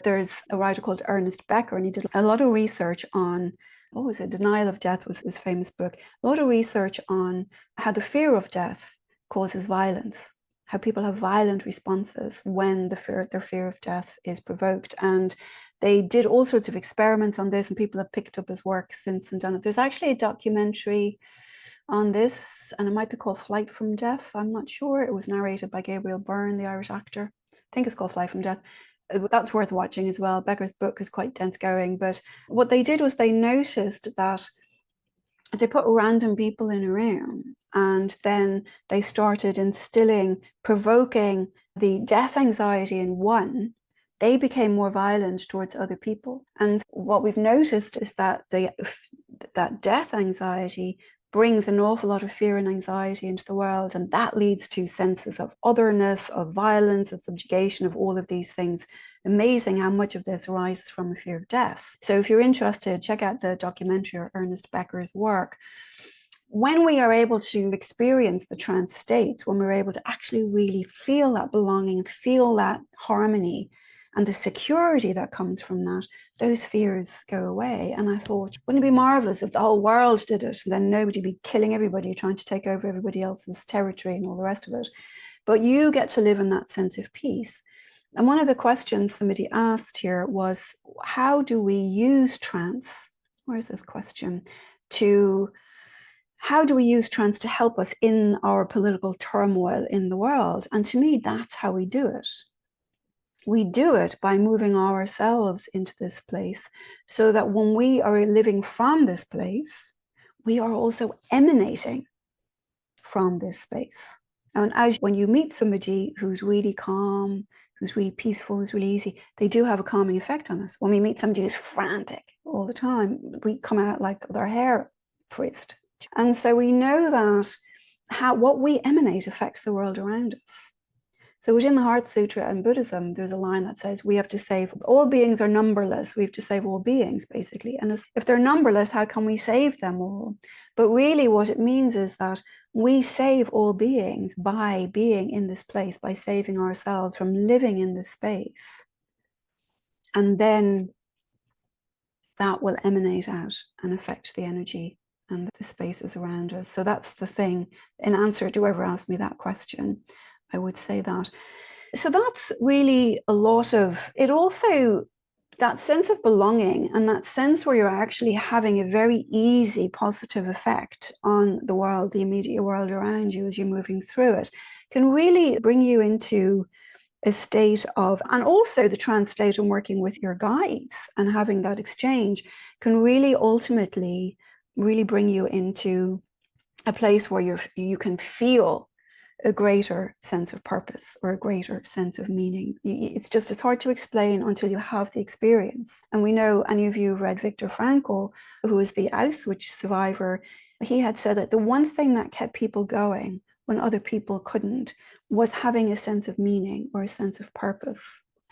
There's a writer called Ernest Becker, and he did a lot of research on, what was it? Denial of Death was his famous book. A lot of research on how the fear of death causes violence, how people have violent responses when their fear of death is provoked. And they did all sorts of experiments on this, and people have picked up his work since and done it. There's actually a documentary on this, and it might be called Flight from Death. I'm not sure. It was narrated by Gabriel Byrne, the Irish actor. I think it's called Flight from Death. That's worth watching as well. Becker's book is quite dense going, but what they did was they noticed that they put random people in a room, and then they started instilling, provoking the death anxiety in one. They became more violent towards other people. And what we've noticed is that that death anxiety brings an awful lot of fear and anxiety into the world, and that leads to senses of otherness, of violence, of subjugation, of all of these things. Amazing how much of this arises from a fear of death. So if you're interested, check out the documentary or Ernest Becker's work. When we are able to experience the trance states, when we're able to actually really feel that belonging, feel that harmony, and the security that comes from that, those fears go away. And I thought, wouldn't it be marvelous if the whole world did it, and then nobody be killing everybody, trying to take over everybody else's territory and all the rest of it. But you get to live in that sense of peace. And one of the questions somebody asked here was, how do we use trance? Where's this question? How do we use trance to help us in our political turmoil in the world? And to me, that's how we do it. We do it by moving ourselves into this place, so that when we are living from this place, we are also emanating from this space. And when you meet somebody who's really calm, who's really peaceful, who's really easy, they do have a calming effect on us. When we meet somebody who's frantic all the time, we come out like with our hair frizzed. And so we know that what we emanate affects the world around us. So within the Heart Sutra and Buddhism, there's a line that says, we have to save, all beings are numberless. We have to save all beings, basically. And if they're numberless, how can we save them all? But really what it means is that we save all beings by being in this place, by saving ourselves from living in this space. And then that will emanate out and affect the energy and the spaces around us. So that's the thing. In answer to whoever asked me that question, I would say that. So that's really a lot of it. Also, that sense of belonging and that sense where you're actually having a very easy positive effect on the world, the immediate world around you as you're moving through it, can really bring you into a state of, and also the trance state and working with your guides and having that exchange can really ultimately really bring you into a place where you can feel a greater sense of purpose or a greater sense of meaning. It's hard to explain until you have the experience. And we know, any of you have read Viktor Frankl, who was the Auschwitz survivor. He had said that the one thing that kept people going when other people couldn't was having a sense of meaning or a sense of purpose.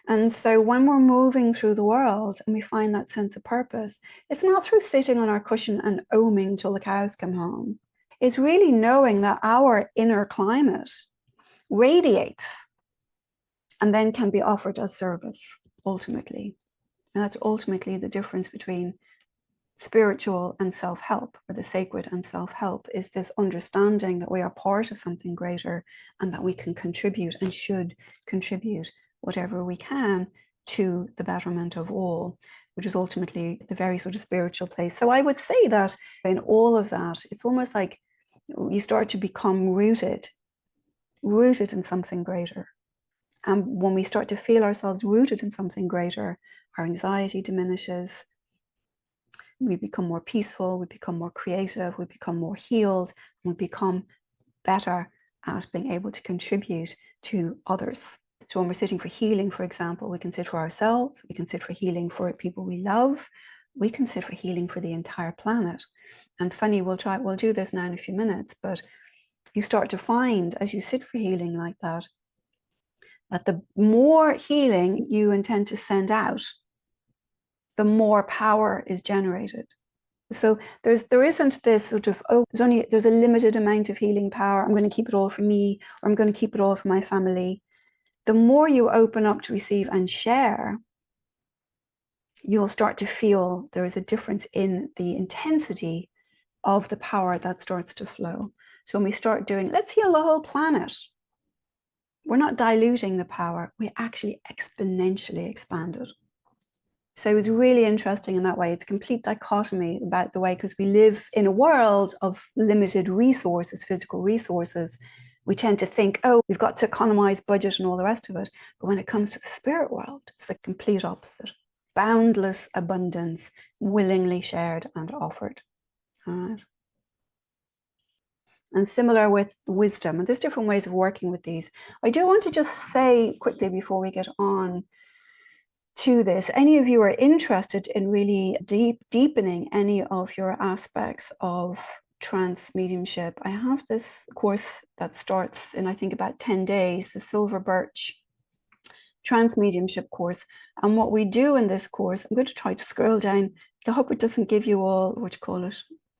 And so when we're moving through the world and we find that sense of purpose, it's not through sitting on our cushion and oming till the cows come home. It's really knowing that our inner climate radiates and then can be offered as service, ultimately. And that's ultimately the difference between spiritual and self-help, or the sacred and self-help, is this understanding that we are part of something greater and that we can contribute and should contribute whatever we can to the betterment of all, which is ultimately the very sort of spiritual place. So I would say that in all of that, it's almost like you start to become rooted in something greater. And when we start to feel ourselves rooted in something greater, our anxiety diminishes, we become more peaceful, we become more creative, we become more healed, and we become better at being able to contribute to others. So when we're sitting for healing, for example, we can sit for ourselves, we can sit for healing for people we love, we can sit for healing for the entire planet. And funny, we'll do this now in a few minutes, but you start to find as you sit for healing like that the more healing you intend to send out, the more power is generated. So there isn't this sort of, oh, there's a limited amount of healing power, I'm going to keep it all for me, or I'm going to keep it all for my family. The more you open up to receive and share, you'll start to feel there is a difference in the intensity of the power that starts to flow. So when we start doing, let's heal the whole planet, we're not diluting the power, we actually exponentially expand it. So it's really interesting in that way. It's a complete dichotomy about the way, because we live in a world of limited resources, physical resources. We tend to think, oh, we've got to economize budget and all the rest of it. But when it comes to the spirit world, it's the complete opposite. Boundless abundance, willingly shared and offered. All right. And similar with wisdom. And there's different ways of working with these. I do want to just say quickly before we get on to this, any of you are interested in really deepening any of your aspects of trance mediumship, I have this course that starts in, I think, about 10 days, the Silver Birch Trance Mediumship course. And what we do in this course, I'm going to try to scroll down. I hope it doesn't give you all, what you call it,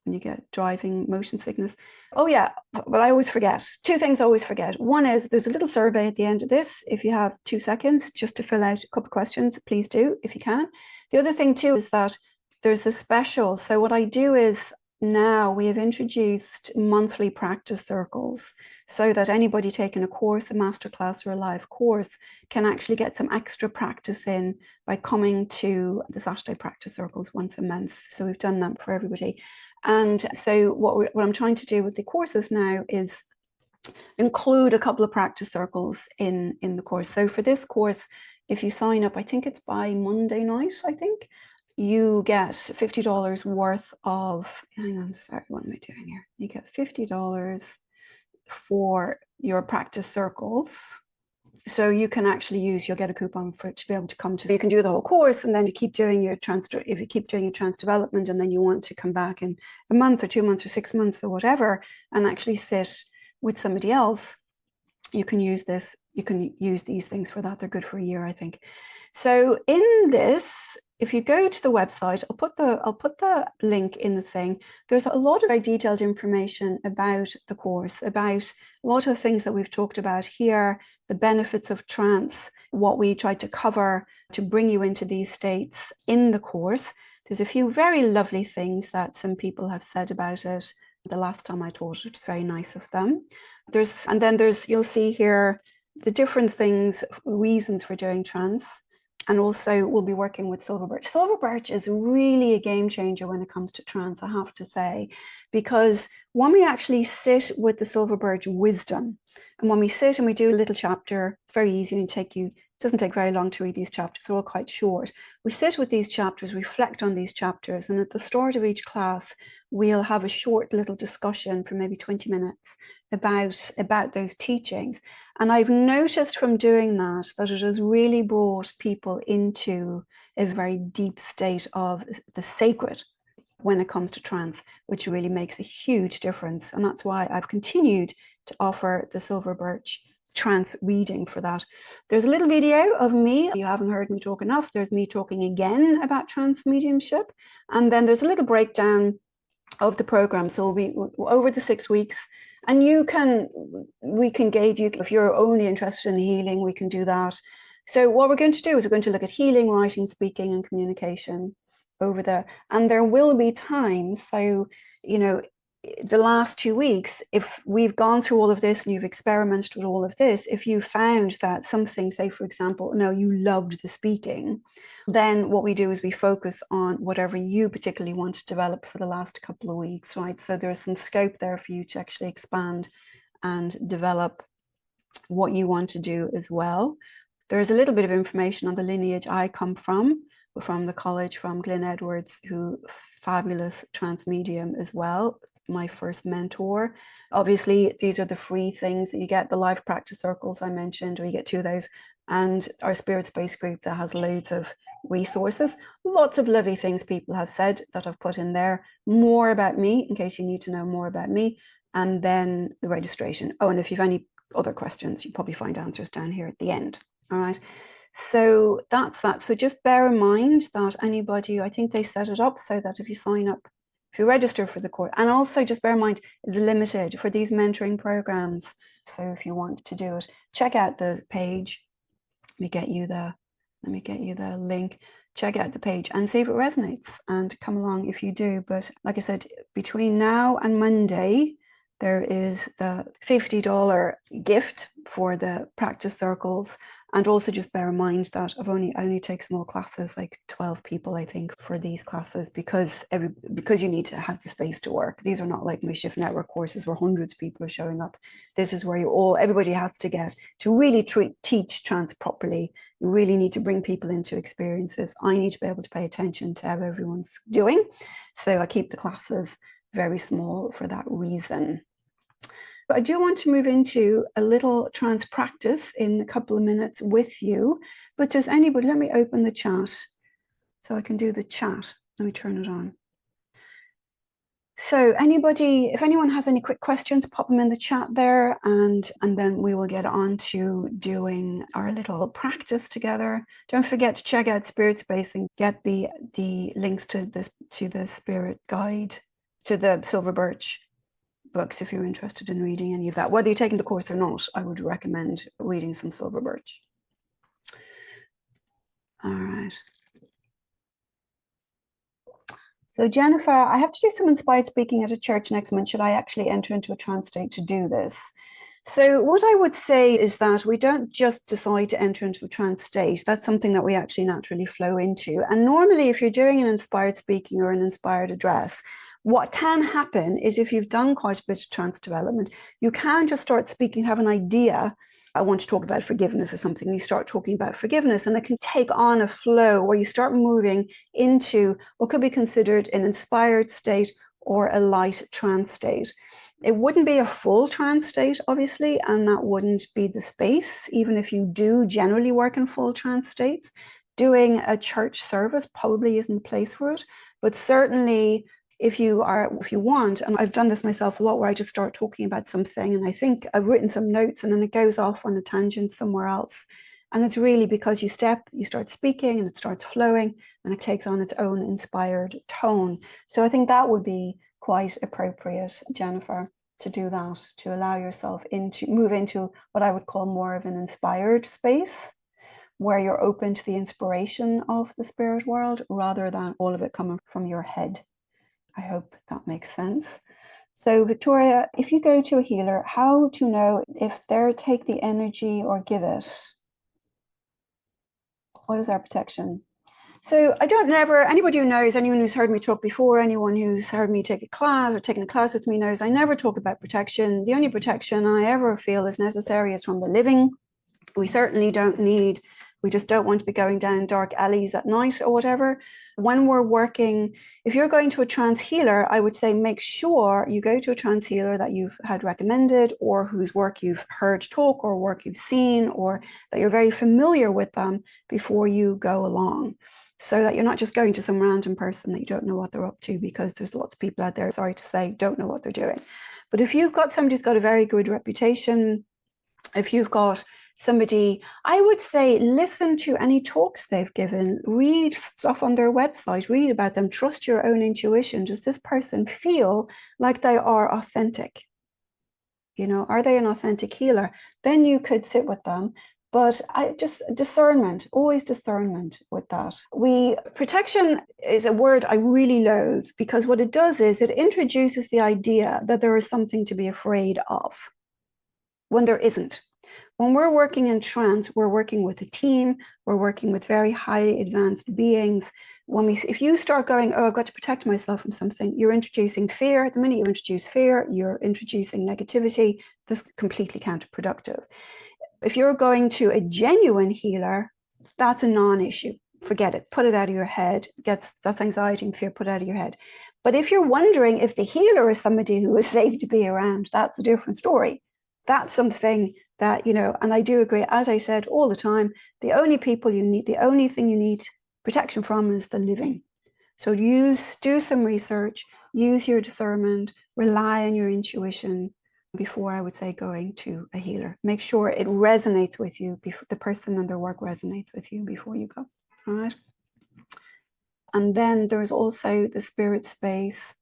when you get driving motion sickness. Oh yeah, but I always forget. Two things I always forget. One is there's a little survey at the end of this. If you have 2 seconds just to fill out a couple of questions, please do if you can. The other thing too is that there's a special. So what I do is now we have introduced monthly practice circles so that anybody taking a course, a masterclass or a live course can actually get some extra practice in by coming to the Saturday practice circles once a month. So we've done that for everybody. And so what I'm trying to do with the courses now is include a couple of practice circles in the course. So for this course, if you sign up, I think it's by Monday night, I think, you get $50 worth of, hang on, sorry, what am I doing here? You get $50 for your practice circles. So you can actually you'll get a coupon for it to be able to come to, so you can do the whole course, and then you keep doing your if you keep doing your trance development, and then you want to come back in a month or 2 months or 6 months or whatever, and actually sit with somebody else, you can use this, you can use these things for that. They're good for a year, I think. So in this, if you go to the website, I'll put the link in the thing. There's a lot of very detailed information about the course, about a lot of things that we've talked about here, the benefits of trance, what we tried to cover to bring you into these states in the course. There's a few very lovely things that some people have said about it the last time I taught it. It's very nice of them. You'll see here the different things, reasons for doing trance. And also we'll be working with Silver Birch. Silver Birch is really a game changer when it comes to trance, I have to say, because when we actually sit with the Silver Birch wisdom, and when we sit and we do a little chapter, it's very easy, and it doesn't take very long to read these chapters, they're all quite short. We sit with these chapters, reflect on these chapters, and at the start of each class, we'll have a short little discussion for maybe 20 minutes about those teachings. And I've noticed from doing that it has really brought people into a very deep state of the sacred when it comes to trance, which really makes a huge difference. And that's why I've continued to offer the Silver Birch trance reading for that. There's a little video of me. If you haven't heard me talk enough, there's me talking again about trance mediumship. And then there's a little breakdown of the program. So we'll be over the 6 weeks, and we can gauge you. If you're only interested in healing, we can do that. So what we're going to do is we're going to look at healing, writing, speaking, and communication over there. And there will be times, so, the last 2 weeks, if we've gone through all of this and you've experimented with all of this, if you found that something, say, for example, no, you loved the speaking, then what we do is we focus on whatever you particularly want to develop for the last couple of weeks, right? So there's some scope there for you to actually expand and develop what you want to do as well. There's a little bit of information on the lineage I come from the college, from Glyn Edwards, who fabulous trance medium as well, my first mentor. Obviously, these are the free things that you get, the live practice circles I mentioned, or you get 2 of those, and our spirit space group that has loads of resources. Lots of lovely things people have said that I've put in there. More about me, in case you need to know more about me, and then the registration. Oh, and if you've any other questions, you probably find answers down here at the end. All right. So that's that. So just bear in mind that anybody, I think they set it up so that if you sign up, if you register for the course, and also just bear in mind it's limited for these mentoring programs. So if you want to do it, check out the page. Let me get you the link. Check out the page and see if it resonates, and come along if you do. But like I said, between now and Monday, there is the $50 gift for the practice circles. And also just bear in mind that I only take small classes, like 12 people, I think, for these classes, because you need to have the space to work. These are not like my Shift Network courses where hundreds of people are showing up. This is where everybody has to get to really teach trance properly. You really need to bring people into experiences. I need to be able to pay attention to how everyone's doing. So I keep the classes very small for that reason. But I do want to move into a little trance practice in a couple of minutes with you. But does anybody, let me open the chat so I can do the chat. Let me turn it on. So anybody, if anyone has any quick questions, pop them in the chat there, and then we will get on to doing our little practice together. Don't forget to check out Spirit Space and get the links to the Spirit Guide, to the Silver Birch books if you're interested in reading any of that. Whether you're taking the course or not, I would recommend reading some Silver Birch. All right. So Jennifer, I have to do some inspired speaking at a church next month. Should I actually enter into a trance state to do this? So what I would say is that we don't just decide to enter into a trance state. That's something that we actually naturally flow into. And normally, if you're doing an inspired speaking or an inspired address, what can happen is, if you've done quite a bit of trance development, you can just start speaking, have an idea. I want to talk about forgiveness or something. You start talking about forgiveness, and it can take on a flow where you start moving into what could be considered an inspired state or a light trance state. It wouldn't be a full trance state, obviously, and that wouldn't be the space, even if you do generally work in full trance states. Doing a church service probably isn't the place for it, but certainly if you want, and I've done this myself a lot, where I just start talking about something and I think I've written some notes and then it goes off on a tangent somewhere else. And it's really because you start speaking and it starts flowing and it takes on its own inspired tone. So I think that would be quite appropriate, Jennifer, to do that, to allow yourself move into what I would call more of an inspired space, where you're open to the inspiration of the spirit world rather than all of it coming from your head. I hope that makes sense. So Victoria, if you go to a healer, how to know if they're take the energy or give it? What is our protection? So anybody who knows, anyone who's heard me talk before, anyone who's heard me take a class or taken a class with me knows I never talk about protection. The only protection I ever feel is necessary is from the living. We certainly we just don't want to be going down dark alleys at night or whatever. When we're working, if you're going to a trance healer, I would say make sure you go to a trance healer that you've had recommended, or whose work you've heard talk, or work you've seen, or that you're very familiar with them before you go along. So that you're not just going to some random person that you don't know what they're up to, because there's lots of people out there, sorry to say, don't know what they're doing. But if you've got somebody who's got a very good reputation, if you've got somebody, I would say listen to any talks they've given, read stuff on their website, read about them, trust your own intuition. Does this person feel like they are authentic? Are they an authentic healer? Then you could sit with them, But I just discernment, always discernment with that. Protection is a word I really loathe, because what it does is it introduces the idea that there is something to be afraid of when there isn't. When we're working in trance, we're working with a team, we're working with very highly advanced beings. If you start going, oh, I've got to protect myself from something, you're introducing fear. The minute you introduce fear, you're introducing negativity. This is completely counterproductive. If you're going to a genuine healer, that's a non-issue. Forget it. Put it out of your head. That's anxiety and fear, put it out of your head. But if you're wondering if the healer is somebody who is safe to be around, that's a different story. That's something that, and I do agree, as I said all the time, the only thing you need protection from is the living. So do some research, use your discernment, rely on your intuition before, I would say, going to a healer. Make sure it resonates with you, the person and their work resonates with you before you go. All right. And then there's also the Spirit Space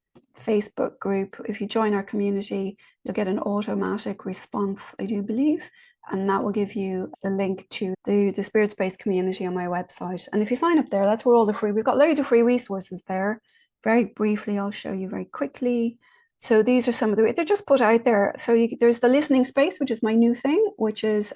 Facebook group. If you join our community, you'll get an automatic response, I do believe, and that will give you the link to the Spirit Space community on my website. And if you sign up there, that's where we've got loads of free resources there. Very briefly, I'll show you very quickly. So these are some of they're just put out there. So there's the listening space, which is my new thing, which is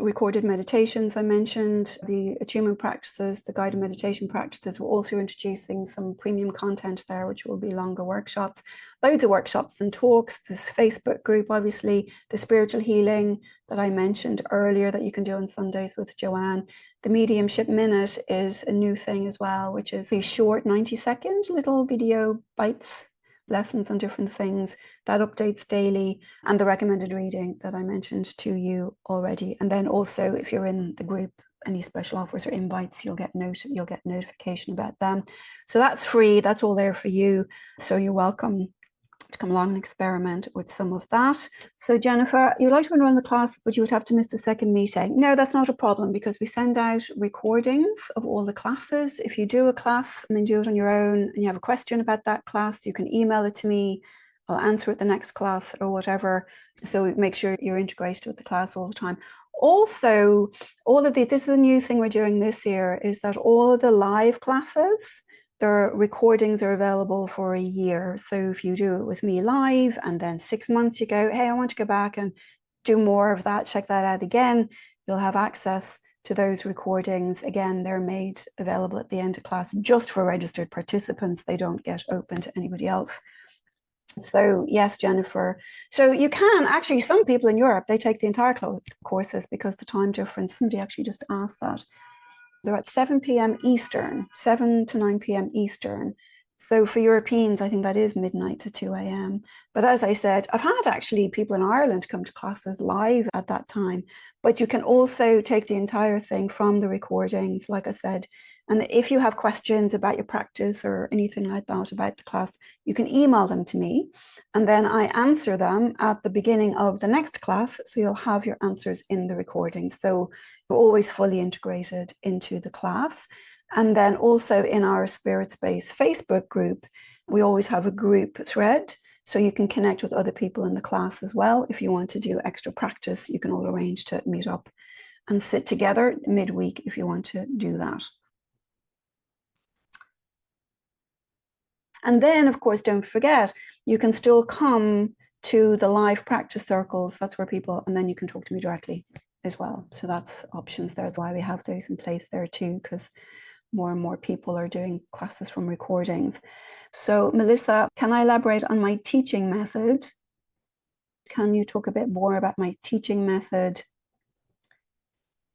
recorded meditations. I mentioned the attunement practices, the guided meditation practices. We're also introducing some premium content there, which will be longer workshops, loads of workshops and talks. This Facebook group, obviously, the spiritual healing that I mentioned earlier that you can do on Sundays with Joanne. The Mediumship Minute is a new thing as well, which is these short 90-second little video bites, lessons on different things that updates daily, and the recommended reading that I mentioned to you already. And then also, if you're in the group, any special offers or invites, you'll get notification about them. So that's free. That's all there for you. So you're welcome to come along and experiment with some of that. So Jennifer, you'd like to run the class, but you would have to miss the second meeting. No, that's not a problem, because we send out recordings of all the classes. If you do a class and then do it on your own and you have a question about that class, you can email it to me. I'll answer it the next class or whatever. So make sure you're integrated with the class all the time. Also, this is a new thing we're doing this year, is that all of the live classes, their recordings are available for a year. So if you do it with me live and then 6 months you go, hey, I want to go back and do more of that, check that out again, you'll have access to those recordings. Again, they're made available at the end of class just for registered participants. They don't get open to anybody else. So yes, Jennifer. So you can actually, some people in Europe, they take the entire courses because the time difference. Somebody actually just asked that. They're at 7 p.m. Eastern, 7 to 9 p.m. Eastern. So for Europeans, I think that is midnight to 2 a.m. But as I said, I've had actually people in Ireland come to classes live at that time. But you can also take the entire thing from the recordings, like I said. And if you have questions about your practice or anything like that about the class, you can email them to me. And then I answer them at the beginning of the next class. So you'll have your answers in the recording. So you're always fully integrated into the class. And then also in our Spirit Space Facebook group, we always have a group thread. So you can connect with other people in the class as well. If you want to do extra practice, you can all arrange to meet up and sit together midweek if you want to do that. And then, of course, don't forget, you can still come to the live practice circles. That's where people, and then you can talk to me directly as well. So that's options there. That's why we have those in place there too, because more and more people are doing classes from recordings. So Melissa, can I elaborate on my teaching method? Can you talk a bit more about my teaching method?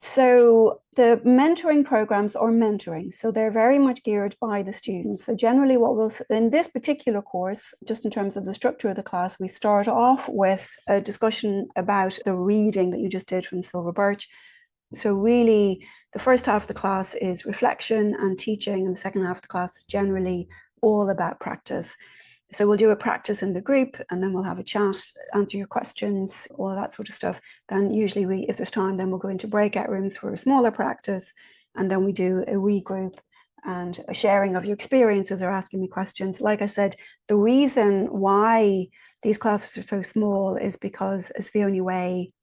So the mentoring programs are mentoring. So they're very much geared by the students. So generally what we'll, in this particular course, just in terms of the structure of the class, we start off with a discussion about the reading that you just did from Silver Birch. So really, the first half of the class is reflection and teaching, and the second half of the class is generally all about practice. So we'll do a practice in the group, and then we'll have a chat, answer your questions, all of that sort of stuff. Then usually if there's time, then we'll go into breakout rooms for a smaller practice, and then we do a regroup and a sharing of your experiences or asking me questions. Like I said, the reason why these classes are so small is because it's the only way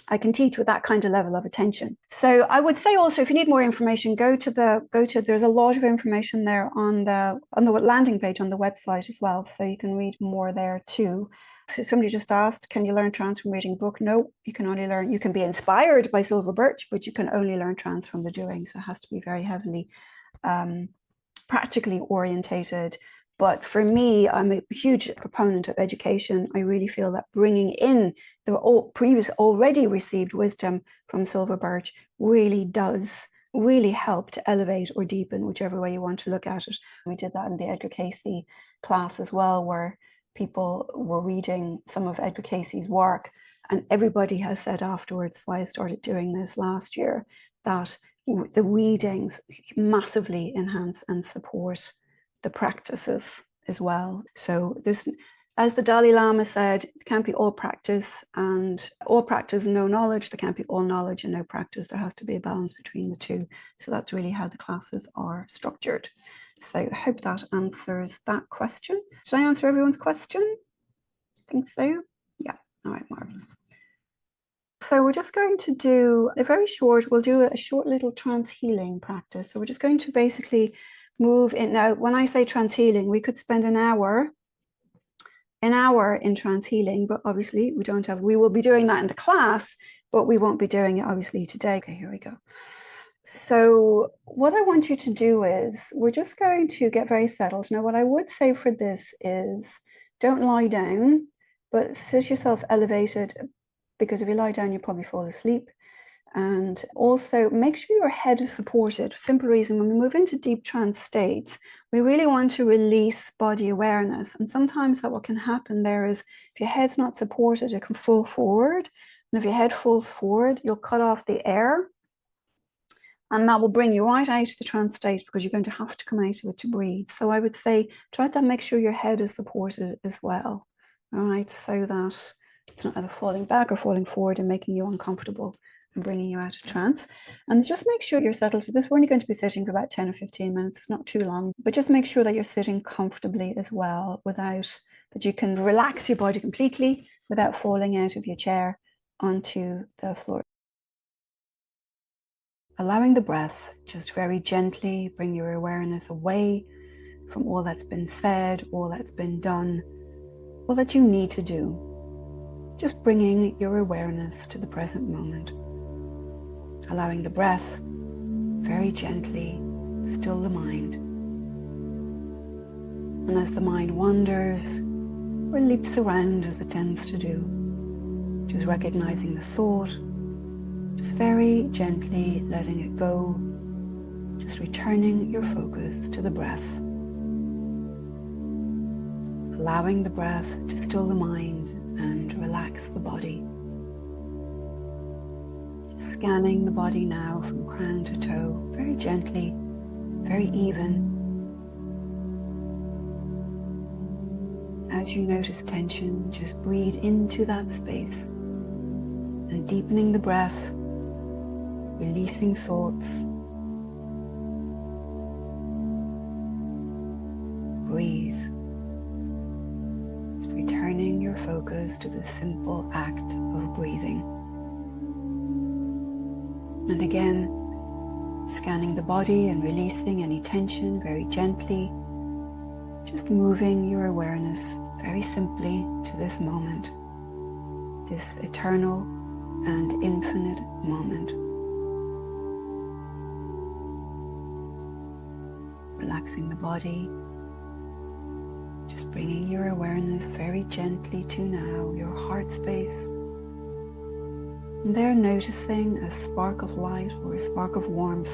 I can teach with that kind of level of attention. So I would say also, if you need more information, go to there's a lot of information there on the landing page on the website as well. So you can read more there too. So somebody just asked, can you learn trance from reading a book? No, you can be inspired by Silver Birch, but you can only learn trance from the doing. So it has to be very heavily practically orientated. But for me, I'm a huge proponent of education. I really feel that bringing in the previous already received wisdom from Silver Birch really help to elevate or deepen, whichever way you want to look at it. We did that in the Edgar Casey class as well, where people were reading some of Edgar Casey's work, and everybody has said afterwards, why I started doing this last year, that the readings massively enhance and support the practices as well. So there's, as the Dalai Lama said, it can't be all practice and no knowledge. There can't be all knowledge and no practice. There has to be a balance between the two. So that's really how the classes are structured. So I hope that answers that question. Did I answer everyone's question? I think so. Yeah. All right, marvelous. So we're just going to do we'll do a short little trance healing practice. So we're just going to basically move in. Now, when I say trance healing, we could spend an hour in trance healing, but obviously we will be doing that in the class, but we won't be doing it obviously today. Okay, here we go. So what I want you to do is, we're just going to get very settled. Now, what I would say for this is, don't lie down, but sit yourself elevated, because if you lie down, you probably fall asleep. And also make sure your head is supported. Simple reason, when we move into deep trance states, we really want to release body awareness. And sometimes what can happen there is, if your head's not supported, it can fall forward. And if your head falls forward, you'll cut off the air. And that will bring you right out of the trance state, because you're going to have to come out of it to breathe. So I would say, try to make sure your head is supported as well. All right, so that it's not either falling back or falling forward and making you uncomfortable and bringing you out of trance. And just make sure you're settled for this. We're only going to be sitting for about 10 or 15 minutes. It's not too long, but just make sure that you're sitting comfortably as well, that you can relax your body completely without falling out of your chair onto the floor. Allowing the breath, just very gently bring your awareness away from all that's been said, all that's been done, all that you need to do. Just bringing your awareness to the present moment. Allowing the breath, very gently still the mind. And as the mind wanders or leaps around, as it tends to do, just recognizing the thought, just very gently letting it go, just returning your focus to the breath. Allowing the breath to still the mind and relax the body. Scanning the body now from crown to toe, very gently, very even. As you notice tension, just breathe into that space and deepening the breath, releasing thoughts. Breathe. Just returning your focus to the simple act of breathing. And again, scanning the body and releasing any tension very gently, just moving your awareness very simply to this moment, this eternal and infinite moment. Relaxing the body, just bringing your awareness very gently to now your heart space. And there noticing a spark of light or a spark of warmth.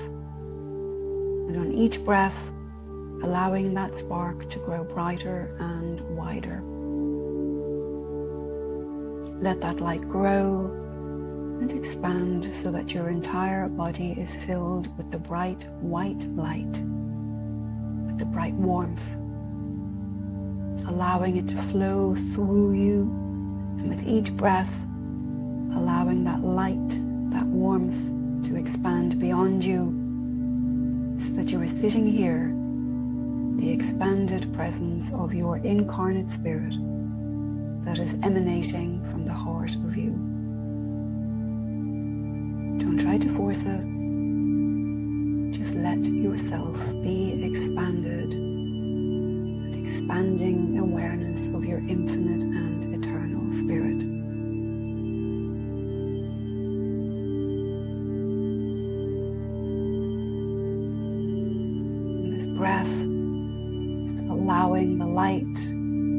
And on each breath, allowing that spark to grow brighter and wider. Let that light grow and expand so that your entire body is filled with the bright white light, with the bright warmth, allowing it to flow through you, and with each breath, allowing that light, that warmth to expand beyond you, so that you are sitting here, the expanded presence of your incarnate spirit that is emanating from the heart of you. Don't try to force it. Just let yourself be expanded, and expanding awareness of your infinite and eternal spirit. And this breath, just allowing the light,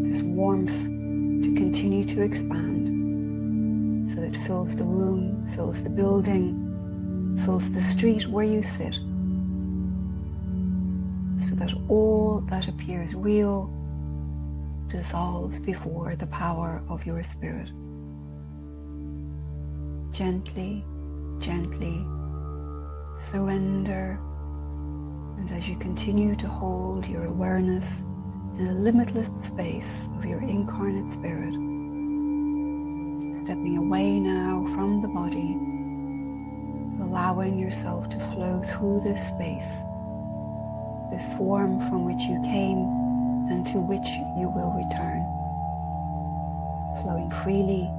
this warmth, to continue to expand so that it fills the room, fills the building, fills the street where you sit, so that all that appears real dissolves before the power of your spirit. Gently, gently surrender, and as you continue to hold your awareness in the limitless space of your incarnate spirit, stepping away now from the body, allowing yourself to flow through this space, this form from which you came and to which you will return, flowing freely,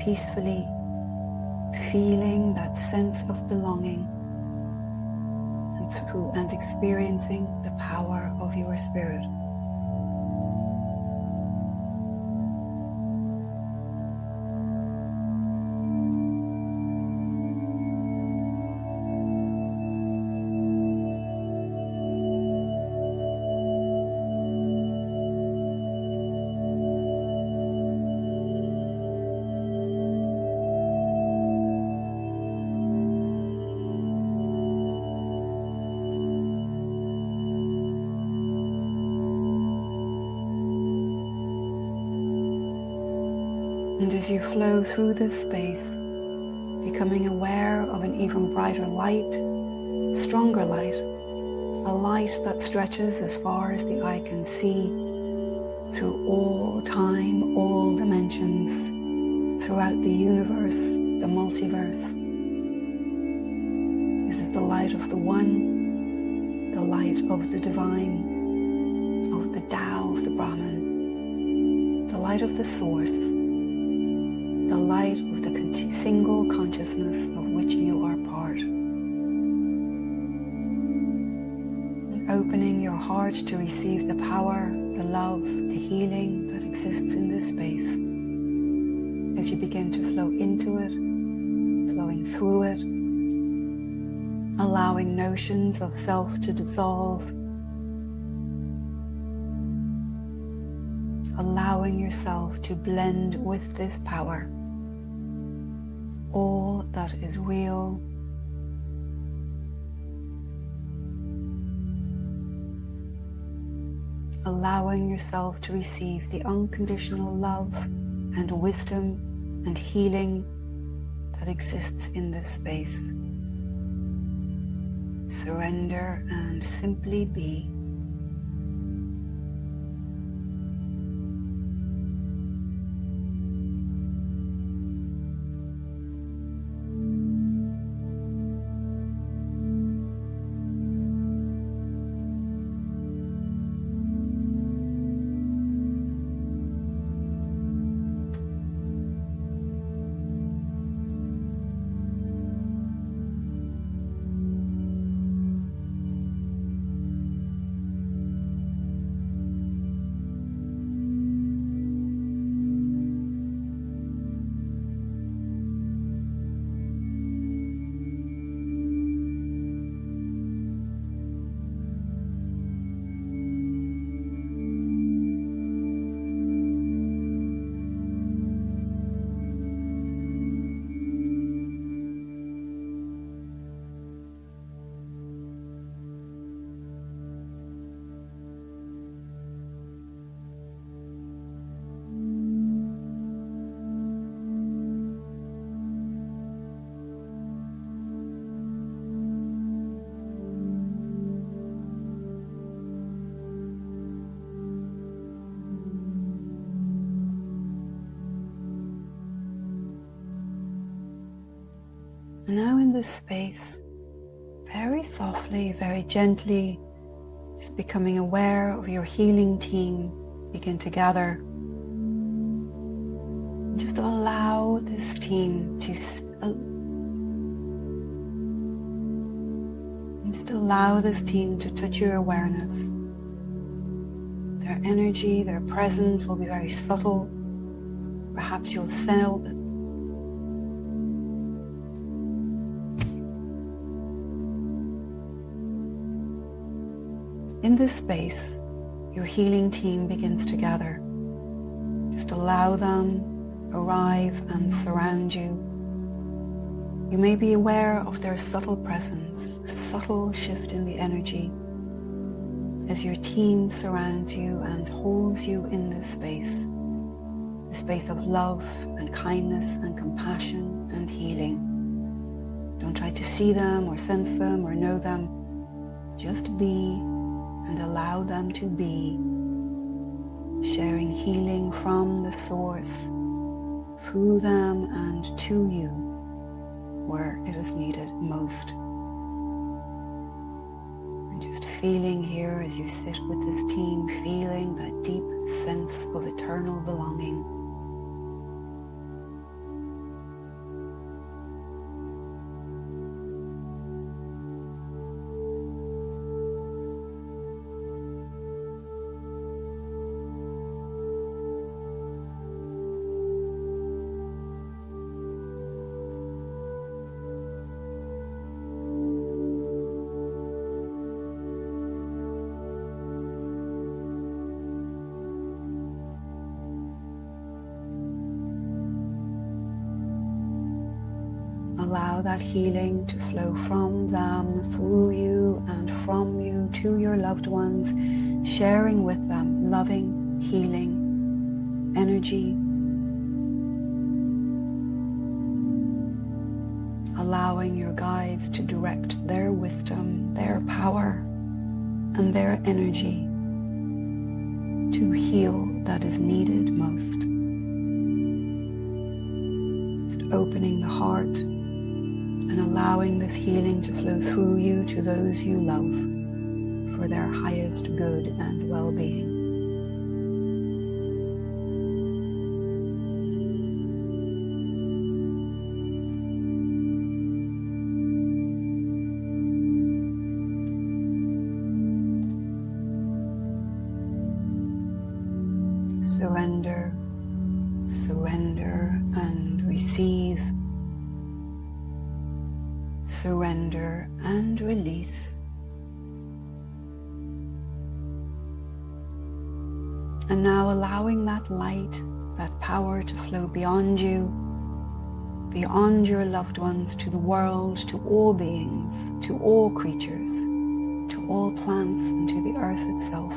peacefully, feeling that sense of belonging and experiencing the power of your spirit. And as you flow through this space, becoming aware of an even brighter light, stronger light, a light that stretches as far as the eye can see, through all time, all dimensions, throughout the universe, the multiverse. This is the light of the One, the light of the Divine, of the Tao, of the Brahman, the light of the Source, the light of the single consciousness of which you are part. And opening your heart to receive the power, the love, the healing that exists in this space. As you begin to flow into it, flowing through it, allowing notions of self to dissolve, allowing yourself to blend with this power. All that is real, allowing yourself to receive the unconditional love and wisdom and healing that exists in this space. Surrender and simply be. Now in this space, very softly, very gently, just becoming aware of your healing team begin to gather. Just allow this team to Just allow this team to touch your awareness. Their energy, their presence will be very subtle. Perhaps you'll sense that in this space, your healing team begins to gather. Just allow them arrive and surround you. You may be aware of their subtle presence, a subtle shift in the energy as your team surrounds you and holds you in this space, a space of love and kindness and compassion and healing. Don't try to see them or sense them or know them. Just be and allow them to be, sharing healing from the source, through them and to you, where it is needed most. And just feeling here as you sit with this team, feeling that deep sense of eternal belonging. Allow that healing to flow from them, through you, and from you to your loved ones, sharing with them loving, healing energy. Allowing your guides to direct their wisdom, their power, and their energy to heal that is needed most. Just opening the heart and allowing this healing to flow through you to those you love for their highest good and well-being. Surrender, surrender and receive. Surrender and release. And now allowing that light, that power to flow beyond you, beyond your loved ones, to the world, to all beings, to all creatures, to all plants, and to the earth itself.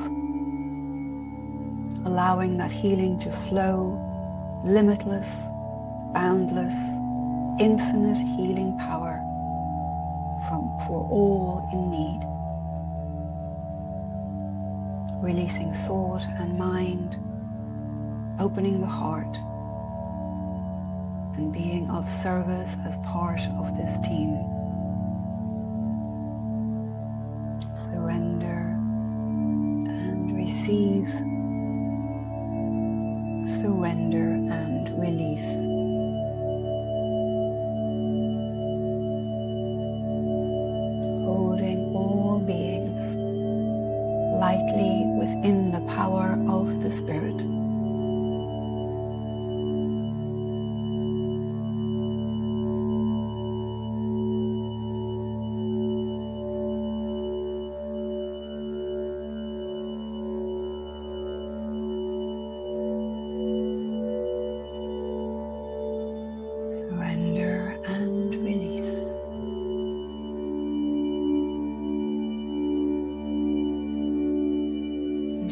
Allowing that healing to flow, limitless, boundless, infinite healing power for all in need. Releasing thought and mind, opening the heart, and being of service as part of this team. Surrender and receive. Surrender and release. Lightly within the power of the Spirit. Surrender and release.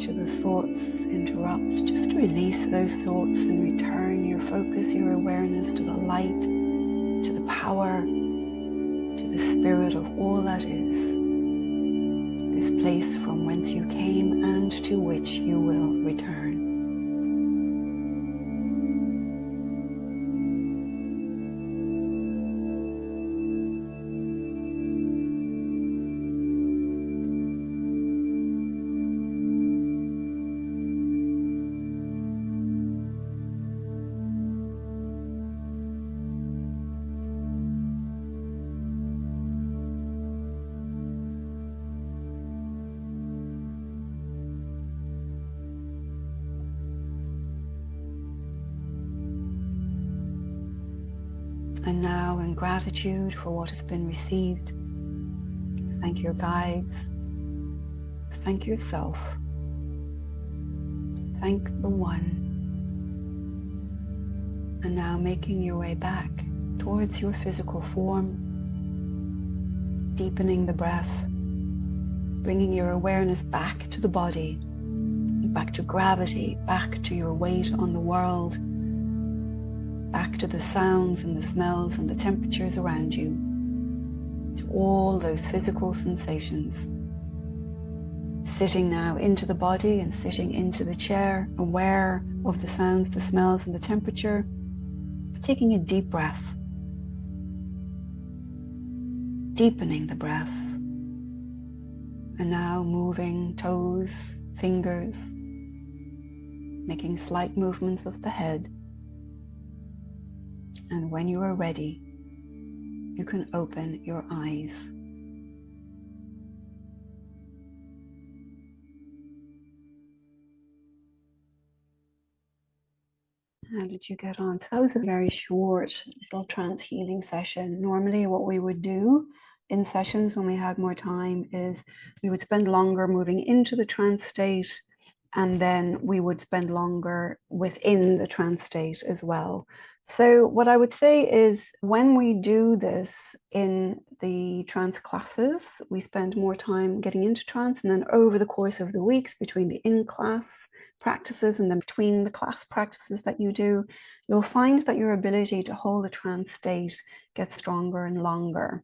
Should the thoughts interrupt, just release those thoughts and return your focus, your awareness to the light, to the power, to the spirit of all that is, this place from whence you came and to which you will return. And now, in gratitude for what has been received, thank your guides, thank yourself, thank the One. And now making your way back towards your physical form, deepening the breath, bringing your awareness back to the body, back to gravity, back to your weight on the world, back to the sounds and the smells and the temperatures around you, to all those physical sensations. Sitting now into the body and sitting into the chair, aware of the sounds, the smells and the temperature, taking a deep breath, deepening the breath, and now moving toes, fingers, making slight movements of the head. And when you are ready, you can open your eyes. How did you get on? So that was a very short little trance healing session. Normally what we would do in sessions when we had more time is we would spend longer moving into the trance state, and then we would spend longer within the trance state as well. So what I would say is when we do this in the trance classes, we spend more time getting into trance, and then over the course of the weeks between the in-class practices and then between the class practices that you do, you'll find that your ability to hold a trance state gets stronger and longer.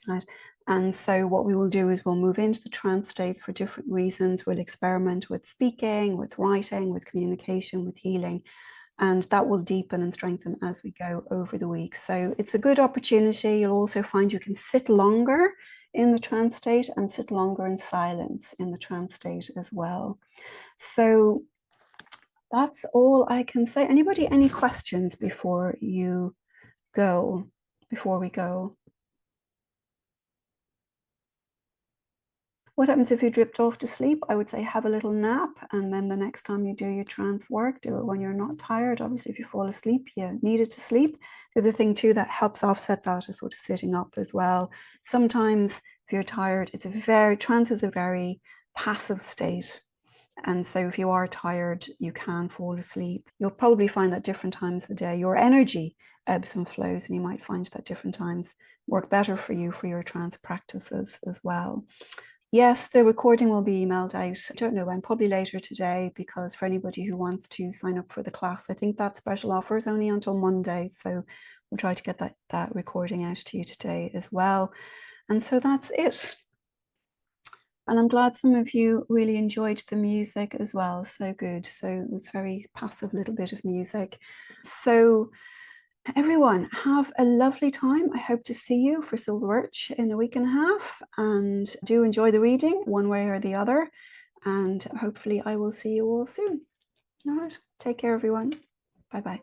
Right? And so what we will do is we'll move into the trance states for different reasons. We'll experiment with speaking, with writing, with communication, with healing, and that will deepen and strengthen as we go over the week. So it's a good opportunity. You'll also find you can sit longer in the trance state and sit longer in silence in the trance state as well. So that's all I can say. Anybody, any questions before we go? What happens if you drift off to sleep? I would say have a little nap, and then the next time you do your trance work, do it when you're not tired. Obviously, if you fall asleep, you needed to sleep. The other thing too that helps offset that is sort of sitting up as well. Sometimes if you're tired, trance is a very passive state. And so if you are tired, you can fall asleep. You'll probably find that different times of the day, your energy ebbs and flows, and you might find that different times work better for you for your trance practices as well. Yes, the recording will be emailed out. I don't know when, probably later today, because for anybody who wants to sign up for the class, I think that special offer is only until Monday. So we'll try to get that recording out to you today as well. And so that's it. And I'm glad some of you really enjoyed the music as well. So good. So it was very passive little bit of music. So everyone, have a lovely time. I hope to see you for Silver Birch in a week and a half. And do enjoy the reading one way or the other. And hopefully I will see you all soon. All right. Take care, everyone. Bye-bye.